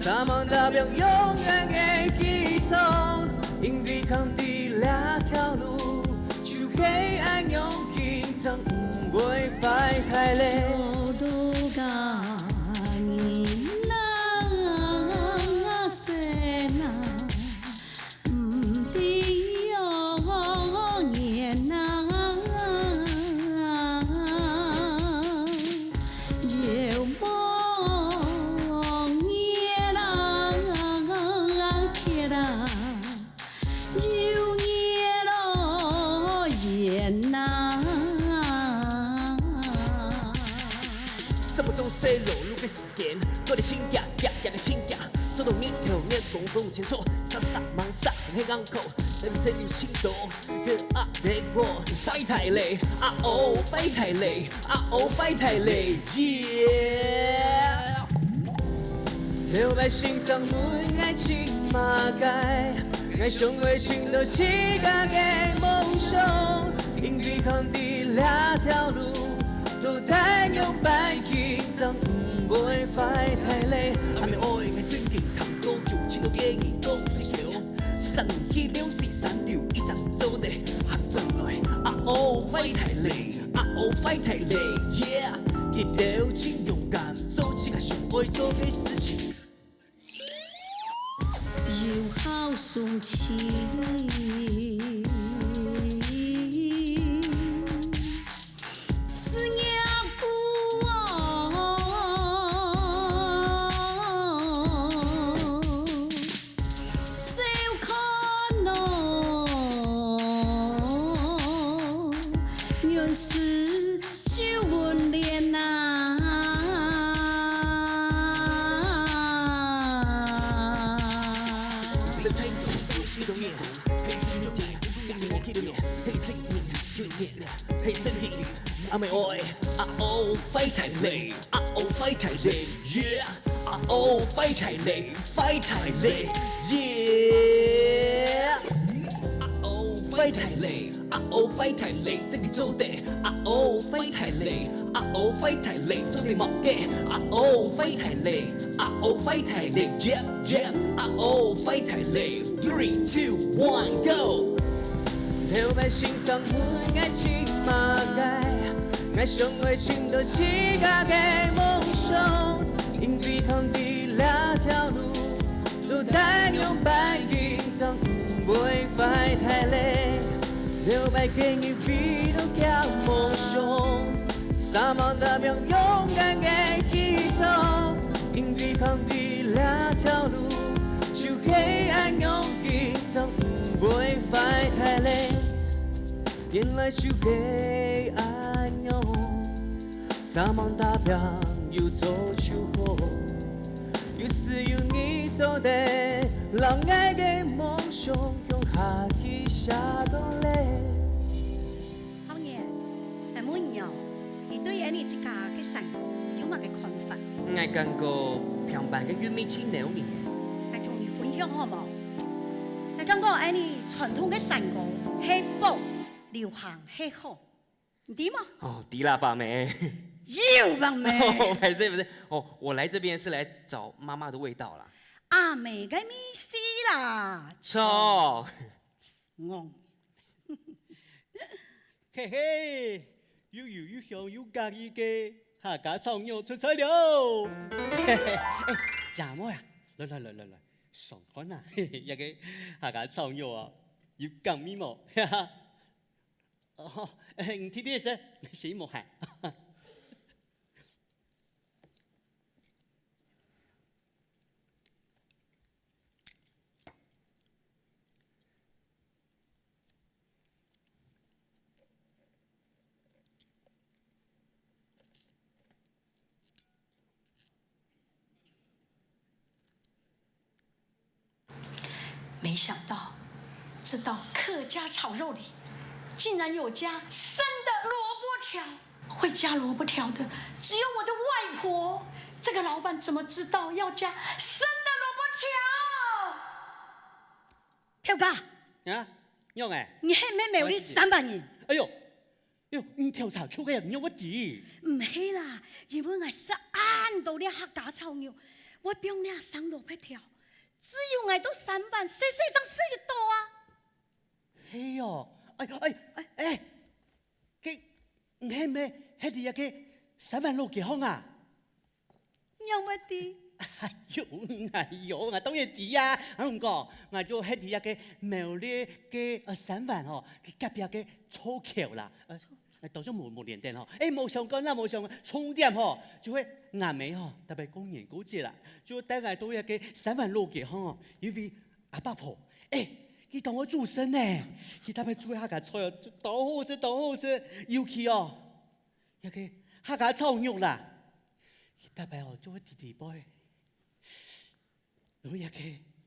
他們代表勇敢嘅激動，因為行的兩條路，就黑暗用緊張，唔會快太累。我的親家，家的親家，走到你後面風風前錯，傻傻忙傻喺港口，人生有心動，跟阿別過，快太累，快太累，快太累 ，yeah。跳來欣賞門愛起馬街，愛上會尋到起家嘅夢想，因為行的兩條路，都帶有白緊張。唔會快太累，阿妹愛嘅真勁tango有幾多嘅你都不睡覺，3, 2, 1, 3, 2, 1, 走的行轉來，快太累，快太累 ，yeah， 一定請勇敢，做一個上會做嘅事情。有好順情。阿妹愛，快太累，快太累 ，yeah， 快太累，快太累 ，yeah， 快快太累，啊哦快太累，这个做得啊哦快太累，啊哦快太累，做得冇嘅，啊哦快太累，啊哦快太累，Jump jump，啊哦快太累，3 2 1 Go。留在心上每爱情马街，爱上爱情都是家嘅梦想，因为通的两条路，都带用白云藏，不会快太累，留白给你比都叫梦想，撒满大명勇敢嘅去走，因为通的两条路，就黑暗用紧张，不会快太累。原来就黑暗哟，撒满大表又走出火，有时有你走的，让爱的梦想用下去下到嘞。好嘢，係每樣，你對呢一家嘅成果有乜嘅看法？我感覺平凡嘅玉米青牛面，係同你分享好冇？我感覺呢傳統嘅成果係寶，流行係好，唔點啊？哦，迪拉爸妹。要吧咩？哦，不是不是，哦，我來這邊是來找媽媽的味道啦。阿妹嘅意思啦，錯。我嘿嘿，又有又香又得意嘅客家炒肉出菜了。嘿嘿，哎，家妹啊，來，上看啊，一個客家炒肉啊，要咁咪冇，哈哈。哦，你睇啲先，死冇係。沒想到，這道客家炒肉裡竟然有加生的蘿蔔條。會加蘿蔔條的只有我的外婆。這個老闆怎麼知道要加生的蘿蔔條？票價啊，用誒？你係咪沒有呢300元？哎呦，你調查出嘅人有乜嘢？唔係啦，因為我是按到呢客家炒肉，我幫你生蘿蔔條。只有我都3萬，世上誰多啊？係哦，哎，佢唔係咩？係啲一個3萬6幾行啊？有乜啲？哎呦，我當然知啊！我唔講，我就係啲一個苗栗嘅3萬哦，佢隔壁嘅草橋啦，到咗冇連電嗬，冇相干啦，冇相干，重點嗬，就係眼尾嗬，特別公園嗰節啦，就帶我到一個3萬6幾行哦，因為阿伯婆，佢當我主神呢，佢特別煮下個菜哦，多好食，尤其哦，一個下個炒肉啦，佢特別哦做一啲啲杯，攞一個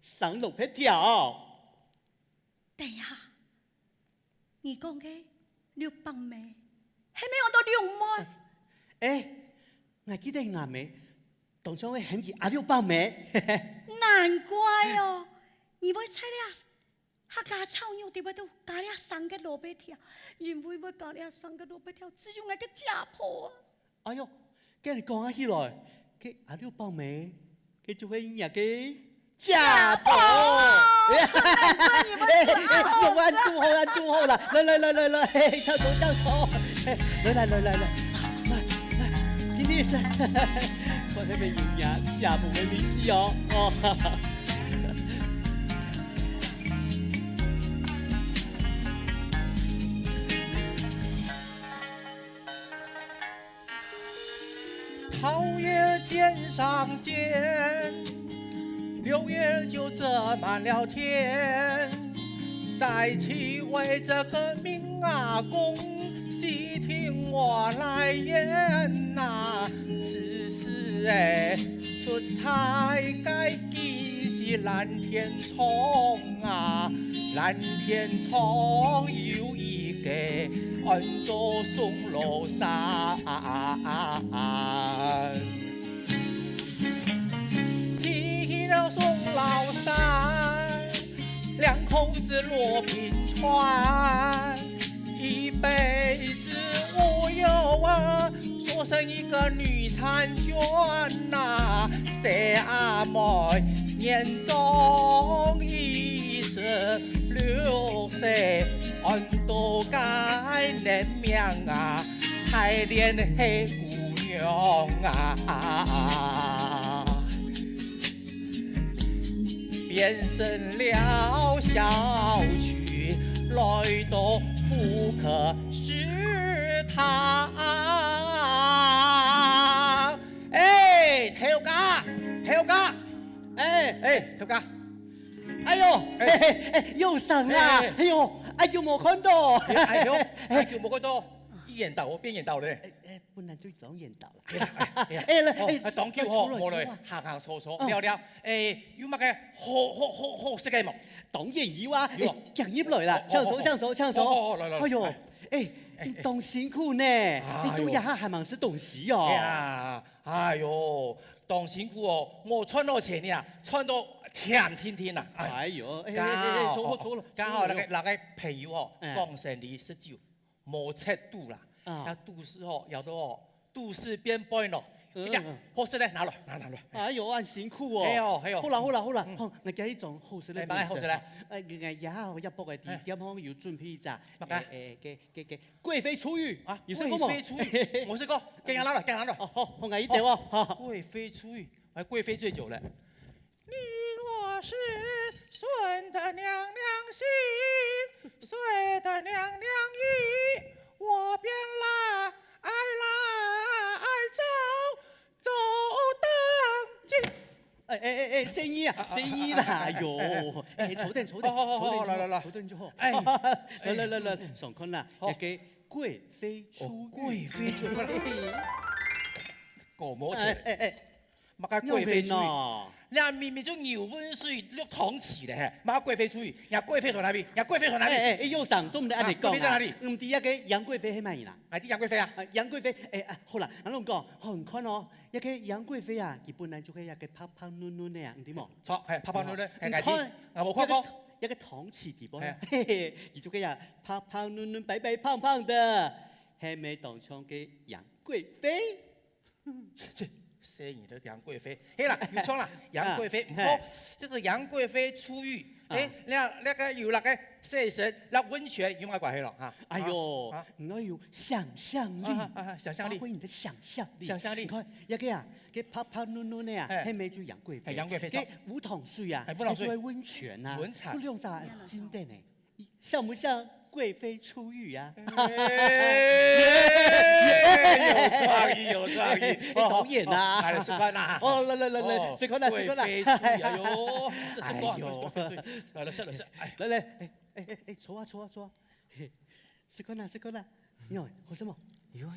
生蘿蔔條。等一下，你講嘅600枚，係咪我到6枚？我記得眼尾，當初我很似600枚。難怪哦，你會猜咧客家炒肉點解都加咧生嘅蘿蔔條？因為我加咧生嘅蘿蔔條只有我嘅家婆啊！哎呦，跟你講起來，佢600枚，佢就會人嘅家婆。用住好啦，來，唱錯，來，今天是我喺邊用呀，家婆嘅意思哦。草叶肩上肩，6月就遮滿了天。在此為這個命阿公，細聽我來言呐。此時出差該記是藍天蟲啊，藍天蟲有一個按做松露山。提了松老山，兩口猴子罗平川，一辈子无忧啊，做成一个女婵娟呐，谁阿妹年终26岁，俺都该人命啊，太恋黑姑娘啊。变成了小曲，来到妇科食堂。哎，头家，头家，哎，头家，哎呦，又上啊！哎呦，哎呦，冇看到，哎呦，哎呦，冇看到，演到我变演到咧。本来就讲演到啦。哎来，当叫我冇来，行行坐坐，聊聊。哎，有乜嘅好食嘅冇？当然要啊！行入來啦，向左，向左，向左。來來。哎呦，你懂辛苦呢，你都一下還忙是懂事哦。哎呦，當辛苦哦，我穿到前呢，穿到甜天天啊！哎呦，錯了，剛好那個朋友哦，講成29，冇尺度啦，要度是哦，有的哦，度是變背咯。好食咧，拿來。哎呦，很辛苦哦。係哦。好啦，我今日種好食咧。乜嘢好食咧？我以後一步嘅地點可要準備一隻嘅貴妃出浴啊！貴妃出浴，我識講，跟人拿來。好，我嗌一條哦。貴妃出浴，係貴妃醉酒咧。你我是順的娘娘心，隨的娘娘意，我便來走當今。生意啦，哎呦，坐定，來，坐定就好。來，上坤啦，一個貴妃出浴，個冇錯，乜嘅貴妃出浴？人明明就牛溫水落湯匙咧，乜貴妃出浴？人貴妃在哪邊？又上都唔得按你講啊。貴妃在哪裡？唔知一個楊貴妃喺乜嘢啦？係啲楊貴妃啊？楊貴妃，好啦，我攏講，唔看哦，一個楊貴妃啊，佢本來就係一個胖胖嫩嫩嘅啊，唔點冇？錯，係胖胖嫩嫩，係啲，我冇看過。一個湯匙地方，嘿嘿，佢就係呀，胖胖嫩嫩、白白胖胖的，係咪當場嘅楊貴妃？生意的楊貴妃，嘿啦，有錯啦，楊貴妃，唔過這個楊貴妃出浴，那個有那個洗身、那溫泉有乜關係咯？嚇！哎呦，唔要有想象力，想象力，發揮你的想象力。你看一個啊，嘅胖胖嫩嫩嘅啊，係咪就楊貴妃？係楊貴妃。嘅五塘水啊，係做溫泉啊，不用啥金蛋呢，像不像貴妃出浴啊？有創意，導演啊，係食飯啦！哦，嚟，食飯啦！貴妃出浴，哎呦，來坐啊！食飯啦！喲，好什麼？喲，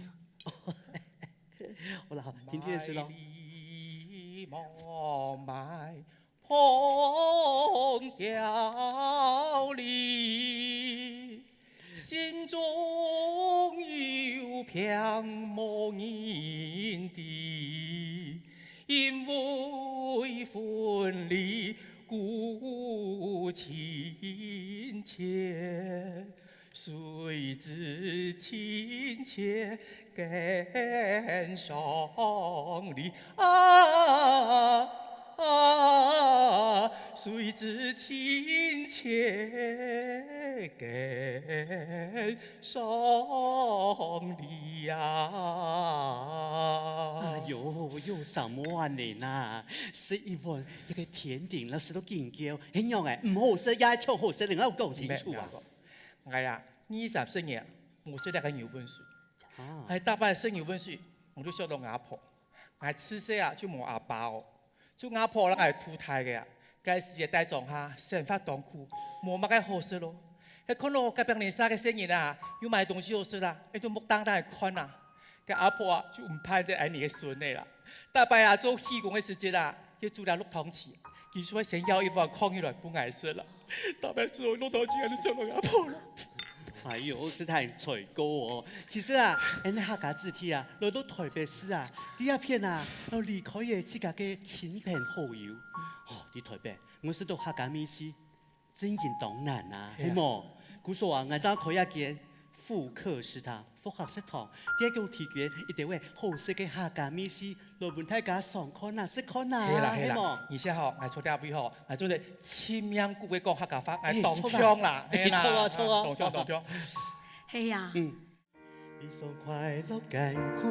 好啦，聽電視咯。莫買蓬條里，心中有片無人地，因為分離故親切，誰知親切更傷離誰知親切更傷離哎呦，有什麼啊你呐？食一碗一個甜點，那食到勁叫，很樣誒，唔好食也超好食，你我講清楚啊！係啊，20歲嘅，我食得個牛粉水，係大班食牛粉水，我都笑到牙破，係吃些啊就冇阿爸哦。做阿婆啦，係土太嘅，嗰時嘅大狀下，成發當苦，冇乜嘅好食咯。喺看到隔壁鄰舍嘅生意啊，要買東西好食啦，喺度木當當係看啊，個阿婆啊就唔盼得愛你嘅孫嚟啦。大伯啊做義工嘅時節啊，要煮嚟落湯匙，佢說想要一碗抗議來不愛食啦。大伯之後落湯匙就上到阿婆啦。哎呦，是太垂高哦！其實啊，人哋客家子弟啊，來到台北市啊，第一片啊，要離開嘅自家嘅親朋好友。哦，喺台北，我識到客家美食，真正当难啊，系冇？古说啊，我早可以见复课食堂、复学食堂，第一个提卷一定会好食嘅客家美食，罗本大家上课呐，食课呐，系啦系系冇？啦，而且吼，我做第二位吼，我做你千名古嘅讲客家话，我当腔啦，错啊，当腔。系呀。悲伤快乐艰苦，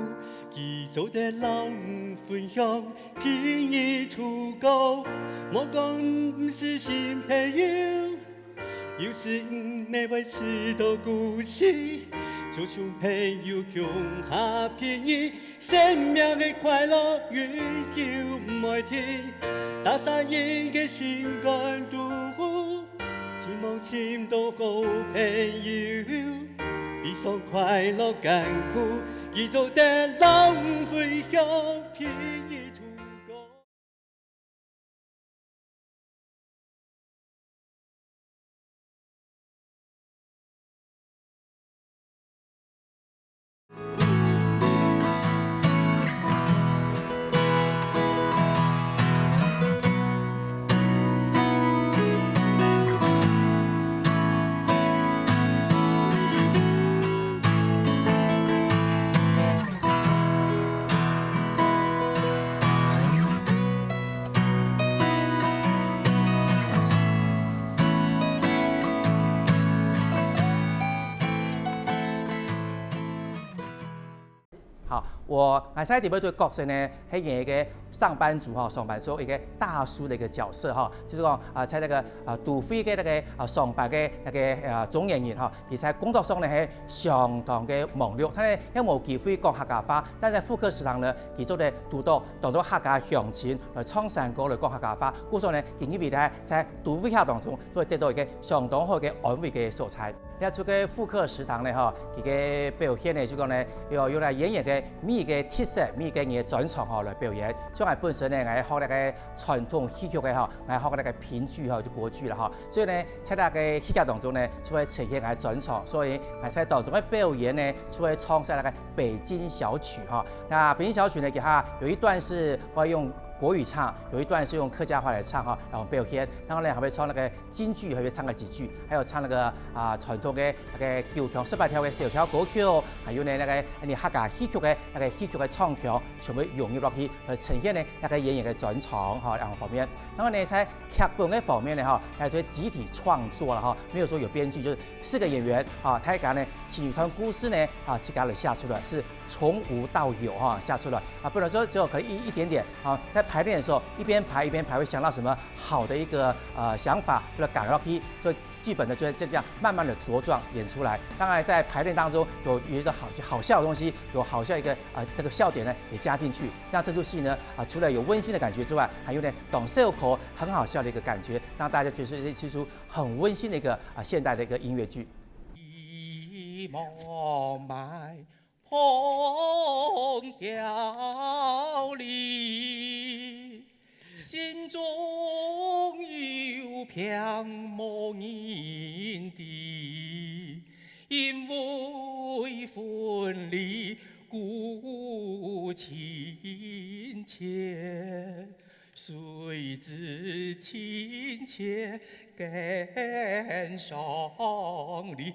记做的老唔分享，天意图高，莫讲唔是新朋友，有时唔未为迟到故事，就像朋友共下便宜，生命的快乐永久唔会停，打散人嘅心肝肚，希望寻到好朋友。悲伤快乐艰苦，记做的浪费向便宜图高。好，我在里边做角色呢，是一个上班族哈，上班族一个大叔的一个角色哈，就是讲在那个杜飞的那个上班的那个总演员哈，而在工作上呢是相当的忙碌，他呢因冇机会讲客家话，但在复课食堂呢，佢做的督导当做客家乡亲来唱山歌来讲客家话，故所呢，佢认为呢在杜飞下当中都会得到一个相当好嘅安慰嘅素材。那出个复课食堂呢，哈，佢嘅表现呢，就讲呢，要用来演员嘅咪嘅特色、咪嘅嘢专长哈来表演。像我本身呢，我学那个传统戏曲嘅哈，我学那个评剧哈，就国剧啦哈。所以呢，在那个戏剧当中呢，就会呈现我专长。所以我在当中嘅表演呢，就会唱在那个北京小曲哈。那北京小曲呢，给它有一段是会用国语唱，有一段是用客家话来唱哈，然后表演。然后呢，还会唱那个京剧，还会唱个几句，还有唱那个传统的那个九腔18条的小调歌曲，还有呢那个客家戏曲的那个戏曲的唱腔，全部融入落去，来呈现呢那个演员的专长哈两个方面。然后呢，在剧本的方面呢哈，还是集体创作了哈，没有说有编剧，就是4个演员啊，他讲呢曲团故事呢去给他下出来，是从无到有哈下出来啊，不能说只有可能一点点啊，在排练的时候一边排会想到什么好的一个想法，就改落去，所以剧本呢就这样慢慢的茁壮演出来。当然在排练当中有一个好笑的东西，有好笑一个这个笑点呢也加进去，让这出戏呢除了有温馨的感觉之外，还有呢懂笑口很好笑的一个感觉，让大家觉得这出很温馨的一个现代的一个音乐剧。望埋蓬条里，心中有片莫言的，因为分离故亲切，谁知亲切更伤离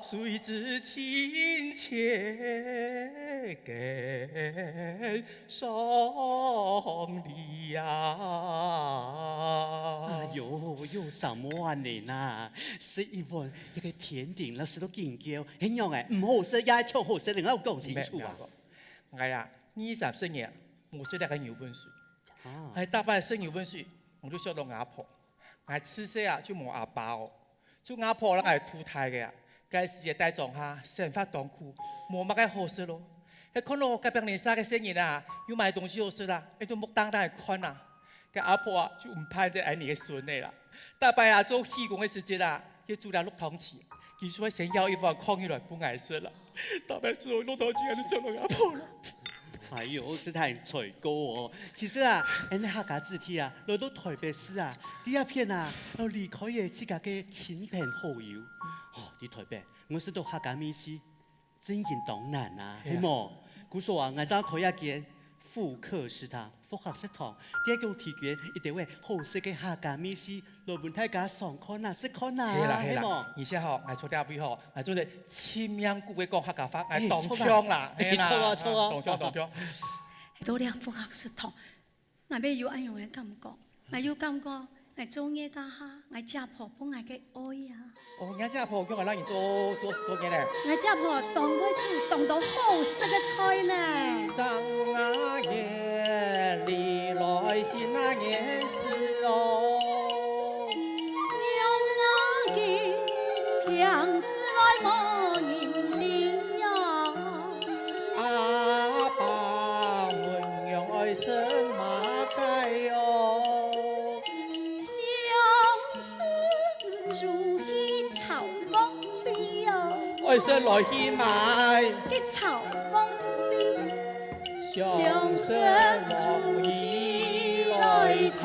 谁知亲切更伤离呀！哎呦，有什么啊你呐？食一碗一个甜点，老师都见叫，形容哎唔好食也超好食，你要讲清楚啊！我呀，20歲嘅，我識得個牛粉水，係大班食牛粉水，我都笑到牙破。我吃些啊就冇阿爸哦，就牙破啦，係吐胎嘅啊，嗰時嘅大狀下成發當苦，冇乜嘅好食咯。係看到隔壁鄰舍嘅聲音啊，要買東西好食啦，你都木當當係看啊，個阿婆啊就唔盼得愛你嘅孫嚟啦。大班啊做義工嘅時節啊，要煮嚟落湯匙，佢說想要一碗抗議來不愛食啦。大班時候落湯匙就笑到牙破啦。哎呦，是太吹高哦！其實啊，你客家字體啊，來到台北市啊，第二片啊，我離開嘅自家嘅親朋好友。哦，喺台北，我識到客家美食，真正當難啊，係冇？古說啊，我早可以見复课食堂、复学食堂，第一种体验一定会好食嘅客家美食，落本大家上課啦，食課啦，係啦，而且吼，我做啲阿妹吼，我做啲千央古嘅講客家話，我當腔啦，當腔。到了复合食堂，我要有安樣嘅感覺，我有感覺，我做嘢家下，我家婆幫我嘅愛啊。哦，而家婆叫我拉人做嘢咧。我家婆當我煮當到好食嘅菜呢。上那夜里來是那夜事哦。娘啊嘅娘子來望人你呀。阿爸們讓愛生馬街哦。相思如意草房裡呀。愛生來去買。嘅草房裡。相思無意來草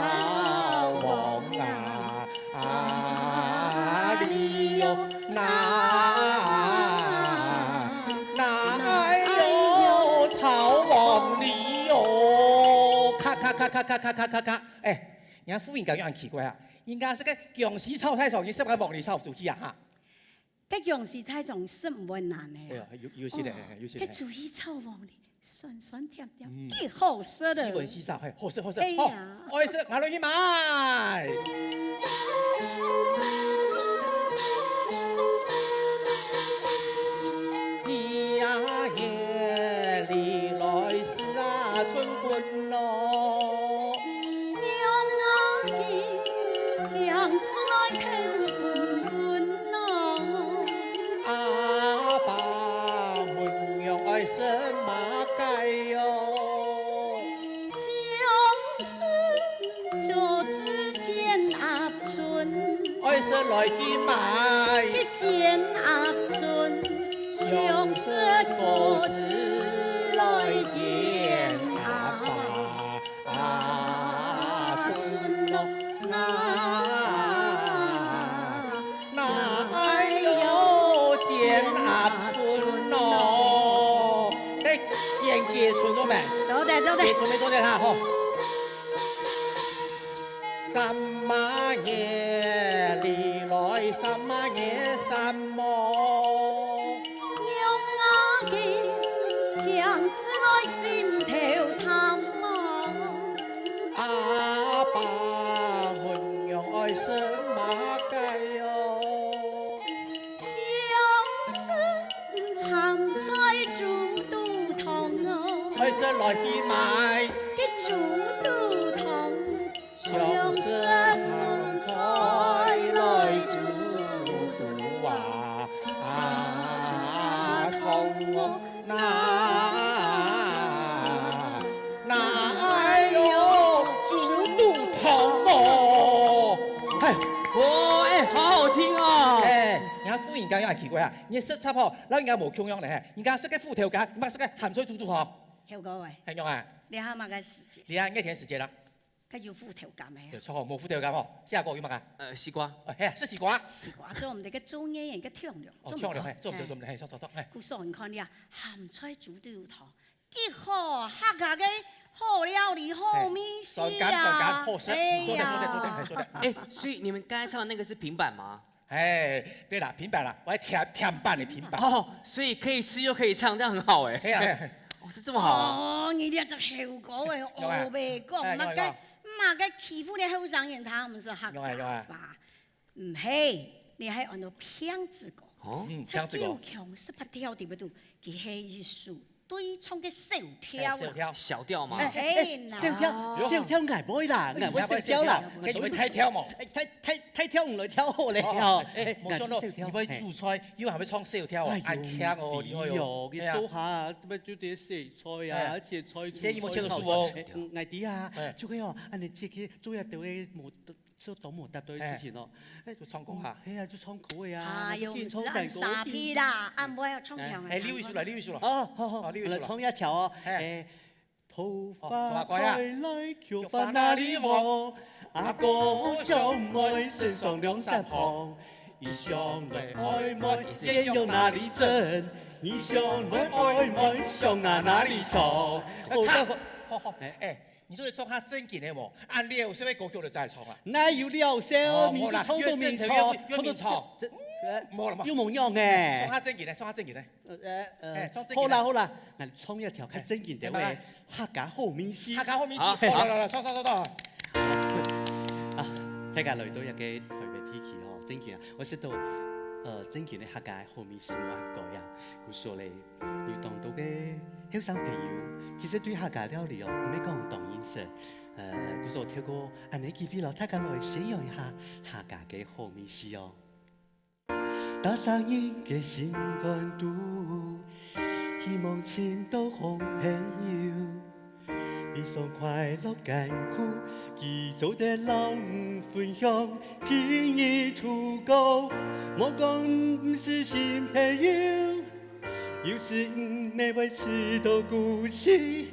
黃啊哩喲哪有草黃哩喲？咔！哎，人家夫人講有人奇怪啊，人家是個薑絲草太爽，你識唔識黃梨草主題啊？哈！嘅薑絲太重是唔會難嘅。有些咧，嘅主意草黃梨。酸酸甜甜，幾好食的。西文西少，係好食。哎呀，愛食我落去買。咿呀夜裡來是啊春分咯。娘啊嘅娘子來聽春分咯。阿爸們讓愛生馬。愛食來去買，一剪鴨春，相思果子來剪鴨春咯，哪有剪鴨春咯？誒，剪幾春咗未？做得，做得嚇嗬。三馬夜裡來，三馬夜三摩。娘啊嘅娘子來心頭探啊。阿爸們用愛生馬雞哦。相思鹹菜煮肚湯哦。愛食來去買。嘅煮肚湯。相思鹹菜來煮肚啊，湯哦哪有煮肚湯哦？哎，好好聽哦！人家夫人家有人奇怪啊，你識插嗬，嗱人家無窮樣咧，人家識個副條架，唔係識個鹹水煮肚湯。曉個喂，係樣啊？你下乜嘅時節？你下幾天時節啦？佢要副條架咩？有錯冇副條架嗬？下個要乜啊？西瓜。係啊，是西瓜。西瓜做我哋嘅中醫人嘅調料。哦，調料係，做唔到，係，錯。故所你看你啊，鹹菜煮肚湯，幾好客家嘅好料理、好美食啊！好食，哎呀，哎，所以你們剛才唱的那個是平板嗎？哎，對啦，平板啦，我係甜版的平板。哦，所以可以吃又可以唱，這樣很好哎。係啊，哦，是這麼好啊。哦，你哋就後果嘅，我未講乜嘅。嘛個欺負你後生人，他們是客家話，唔係，你係按照片子講。哦，片子講。強18條對不對？佢係藝術對唱嘅小調啦。小調嘛。小調捱唔會啦，捱唔會小調啦。你以為太調冇？太調唔來調好咧。冇錯咯，以為煮菜要係咪唱小調啊？按聽哦，你你做下乜做啲食菜啊，切菜。寫有冇切到書喎？捱啲啊，做佢哦，人哋自己做一道嘅冇做到冇達到嘅事情咯。做唱歌嚇？係啊，做唱歌嘅啊。啊，又唔是按沙皮啦，按唔要唱腔嘅。溜一首啦，溜一首啦。哦，好，我嚟唱一條哦。頭髮快來橋髮那裡望，阿哥相愛身上兩三旁，一相愛曖昧也有哪裡真，一相愛曖昧向哪裡走？好好，你做唱下正经的无？按你有啥物歌曲就再唱啊？哪有料少？你唱到明唱，唱到唱，冇啦冇。要蒙样唱诶。下正经的，唱下正经的。好啦好啦，我唱一条较正经啲嘅客家好面詩。客家好面詩，好啦，唱。啊，大家來到一個台北地區嗬，正經啊，我識到正經嘅客家好面詩冇人講呀，故所咧要當到嘅後生朋友，其實對客家料理哦，唔係講當然識，故所跳過安尼幾啲咯，大家來使用一下客家嘅好面詩哦。打生意嘅心肝肚，希望前度好朋友。悲傷快樂艱苦，記做的人分享，便宜圖高。莫講唔是新朋友，有時唔未為遲到故事，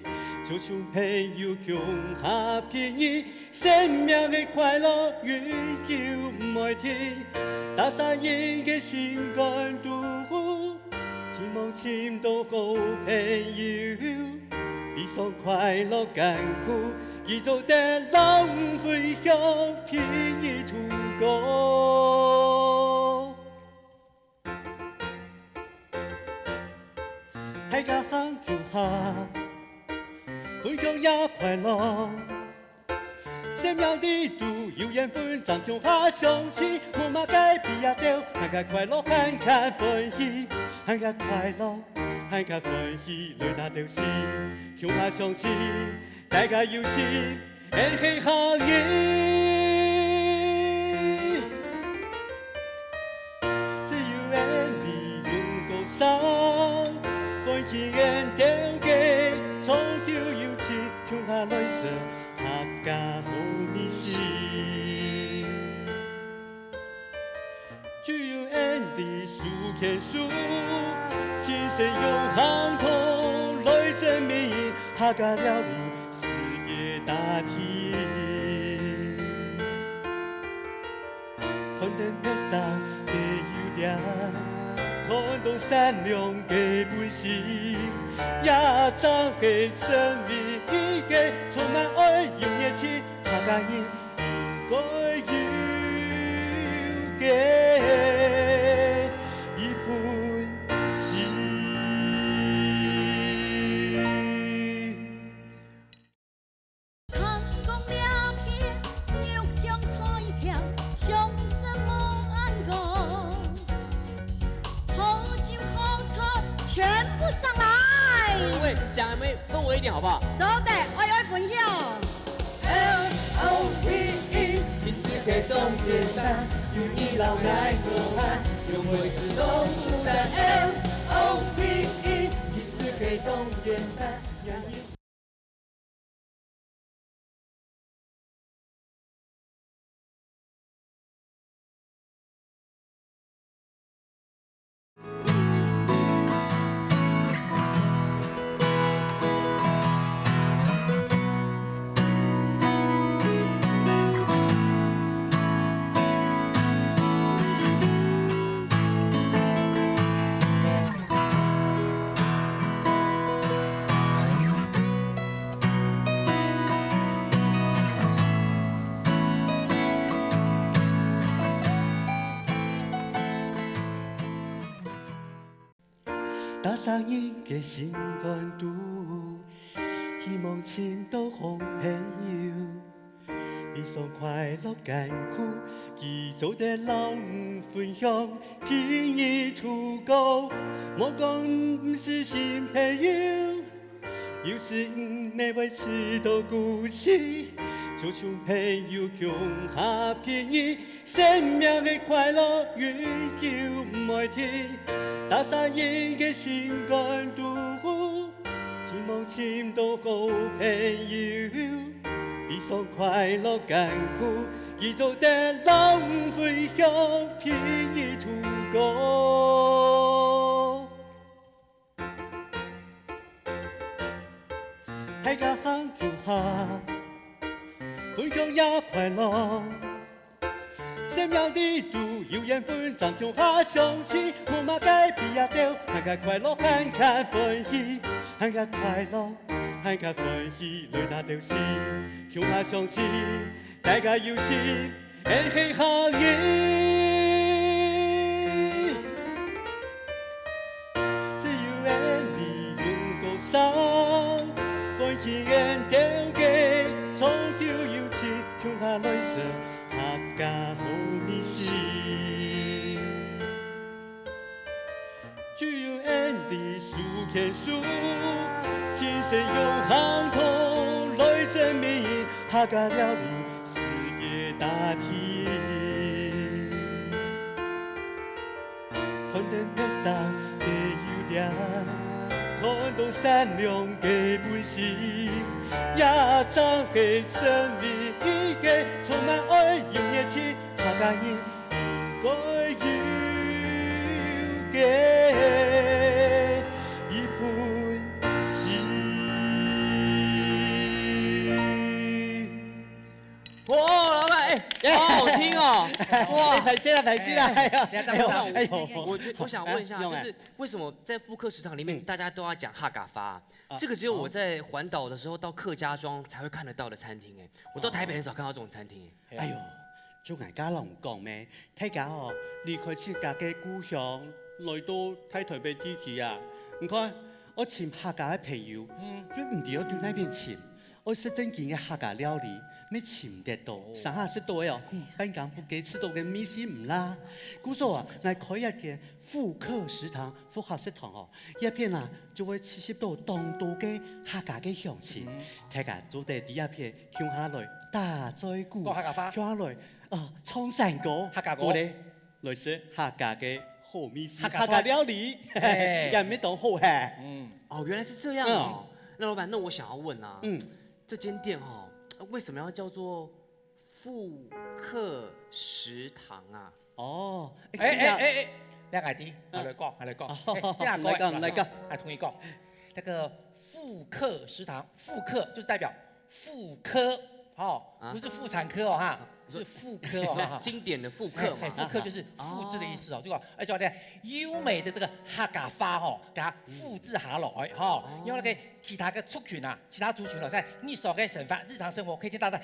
做出朋友共下便宜，生命的快樂永久唔愛停。打散人嘅心肝肚，希望前度好朋友。悲傷快樂艱苦，記做的人分享，便宜圖高。大家行腳下，分享也快樂。生命的路有緣分，掌中下相似，冇馬改變也掉，大家快樂，看看歡喜，大家快樂。大家歡喜，來那條線，向下相似，大家要是緣起行義，只要緣你用高山，歡喜緣掉嘅，終究要似向下來生，客家好面詩，只要緣你數天數。今生用行頭來證明客家料理世界大體。看見地上的優點，看到善良的本性，也將給生命一個充滿愛與熱情。客家人應該要給一份。上来！各位讲没氛围一点好不好？走的，我要分享。LOVE， 第四個冬天蛋，與一老愛做伴，永遠是都孤單。LOVE， 第四個冬天蛋，讓一。打散人嘅心肝肚，希望前度好朋友，悲傷快樂艱苦，記做的人分享，便宜圖高。莫講唔是新朋友，有時唔未為遲到故事，做出朋友共下便宜，生命的快樂永久唔愛停。打散人嘅心肝肚，希望前度好朋友，悲傷快樂艱苦，記做的人分享，便宜圖高。大家行腳下，分享也快樂。生命的路有緣分，掌中下相似，冇馬改變也掉，大家快樂，看看歡喜，大家快樂，海较欢喜来打着时，向下相思，大家有心，缘起合意。只有缘你用高山，欢喜缘条街，创造友情，向下来说客家好意思。只有缘你数天数。先生用行头来证明客家料理世界大体。看见拍上的优点，看到善良的本性，也长的生命已经充满爱与热情。客家人应该有嘅一份。哇，老板，好好听哦！哇，拍戏了，拍戏了！哎呦，我想问一下，用就是为什么在复刻食堂里面大家都要讲哈嘎发？这个只有我在环岛的时候到客家庄才会看得到的餐厅哎，我到台北很少看到这种餐厅哎。哎呦，做人家人讲咩？大家哦离开自家嘅故乡，来到睇台北地區啊！唔看，我請客家嘅朋友，佢唔知我對那邊請，我食正經嘅客家料理。你請得到，上下食到嘅哦，班講不給吃到嘅米線唔啦。故說啊，嚟開一嘅復刻食堂、復刻食堂哦，一片啊就會刺激到當地嘅客家嘅鄉親，大家做地第一片向下來打嘴鼓，講客家話，向下來唱山歌，客家歌咧，來食客家嘅好米線、客家料理，人咩當好吃。哦，原來是這樣哦。那老闆，那我想要問啊，這間店哦。為什麼要叫做復刻食堂啊？哦，兩個字，我來講，來講，同意講。那個復刻食堂，復刻就是代表婦科，哦，不是婦產科哦哈，是婦科哦，經典的復刻嘛。復刻就是複製的意思哦，就講，而且呢，優美的這個客家話哦，給它複製下來，哈，因為那個其他嘅族群啊，其他族群哦，在日常嘅生活、日常生活可以聽到的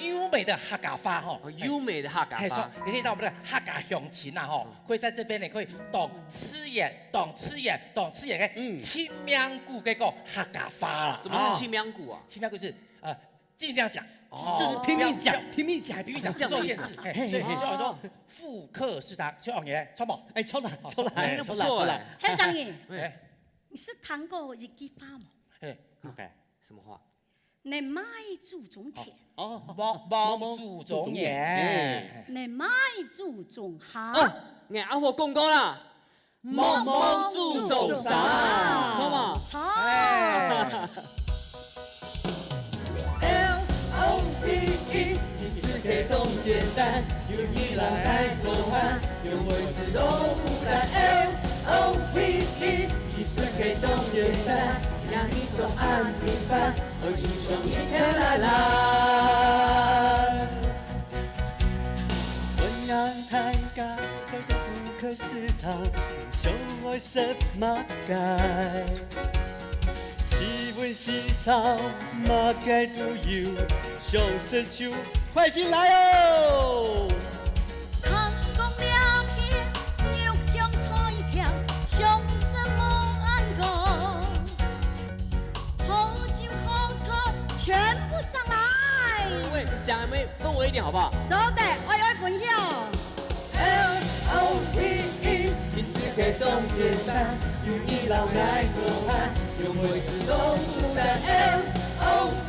優美的客家話哈，優美的客家話，也可以到我們的客家鄉親啊，哈，可以在這邊呢，可以當吃演嘅清明谷嘅個客家話啦。什麼是清明谷啊？清明谷是盡量講。就是拼命講，這樣的意思。所以就叫做復刻食堂，小王爺，錯冇？哎，錯啦，不錯哎。黑上爺，你是談過一句話嗎？OK，什麼話？你買祖宗田，望祖宗爺，你買祖宗下。我阿婆講過啦，望祖宗上，錯嘛？錯。K 動簡單，用伊朗來做飯，用每次都不單。LOVE， 其實 K 動簡單，讓你手按平凡，而初衷一天來來。溫陽太家開個復刻食堂，小愛食馬街，西文西炒馬街都有，想食就。快進來哦！成功了片，牛香菜條，上什麼安講？好酒好菜全部上來。喂，講沒分我一點好不好？走的，我要分享。LOVE， 其實 K 動簡單，用伊朗來做飯，用每次都不單。LOVE，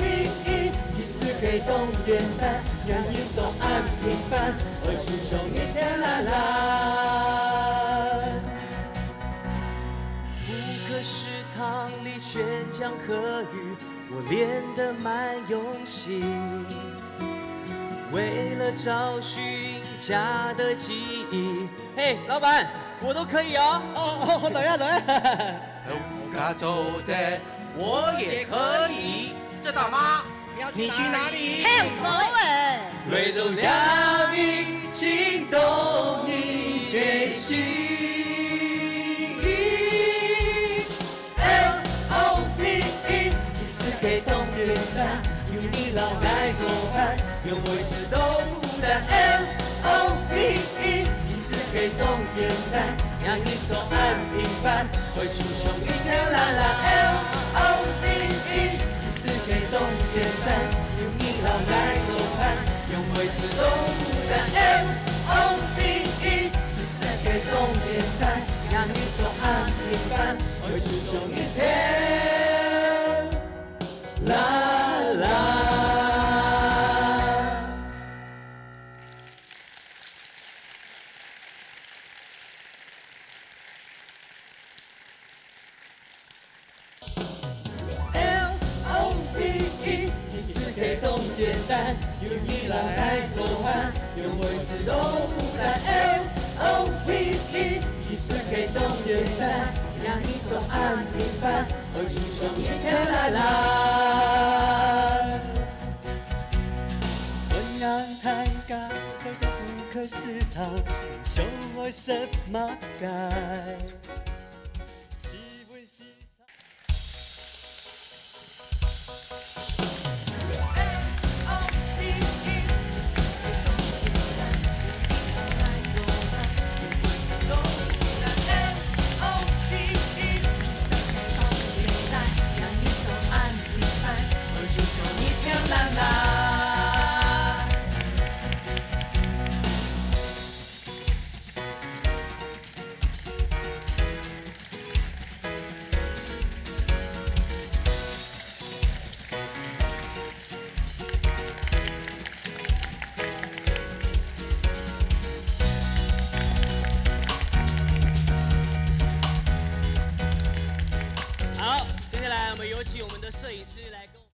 其實 K 動簡單。讓一手按平凡，而初衷一天來來。復刻食堂裡全講客語，我練得蠻用心，為了找尋家的記憶。嘿，老闆，我都可以哦。來啊！復刻做的我也可以，知道嗎？你去哪裡？好哎！回到了你，驚動你的心。LOVE， 其實 K 永维持都孤单。LOVE，意思黑洞简单，让你手按平凡，会出穷一条蓝蓝。LOVE，意思黑洞简单，用一老来走盘，永维持都孤单。LOVE，意思黑洞简单，让你手按平凡，会出穷一条蓝蓝。黑洞简单，用一浪来走盘，用维持都孤单。LOVE，意思黑洞简单，让你手按平凡，会出穷一片蓝蓝。温阳台高这个不可思讨，修为什么改？西问西藏。好，接下来我们有请我们的摄影师。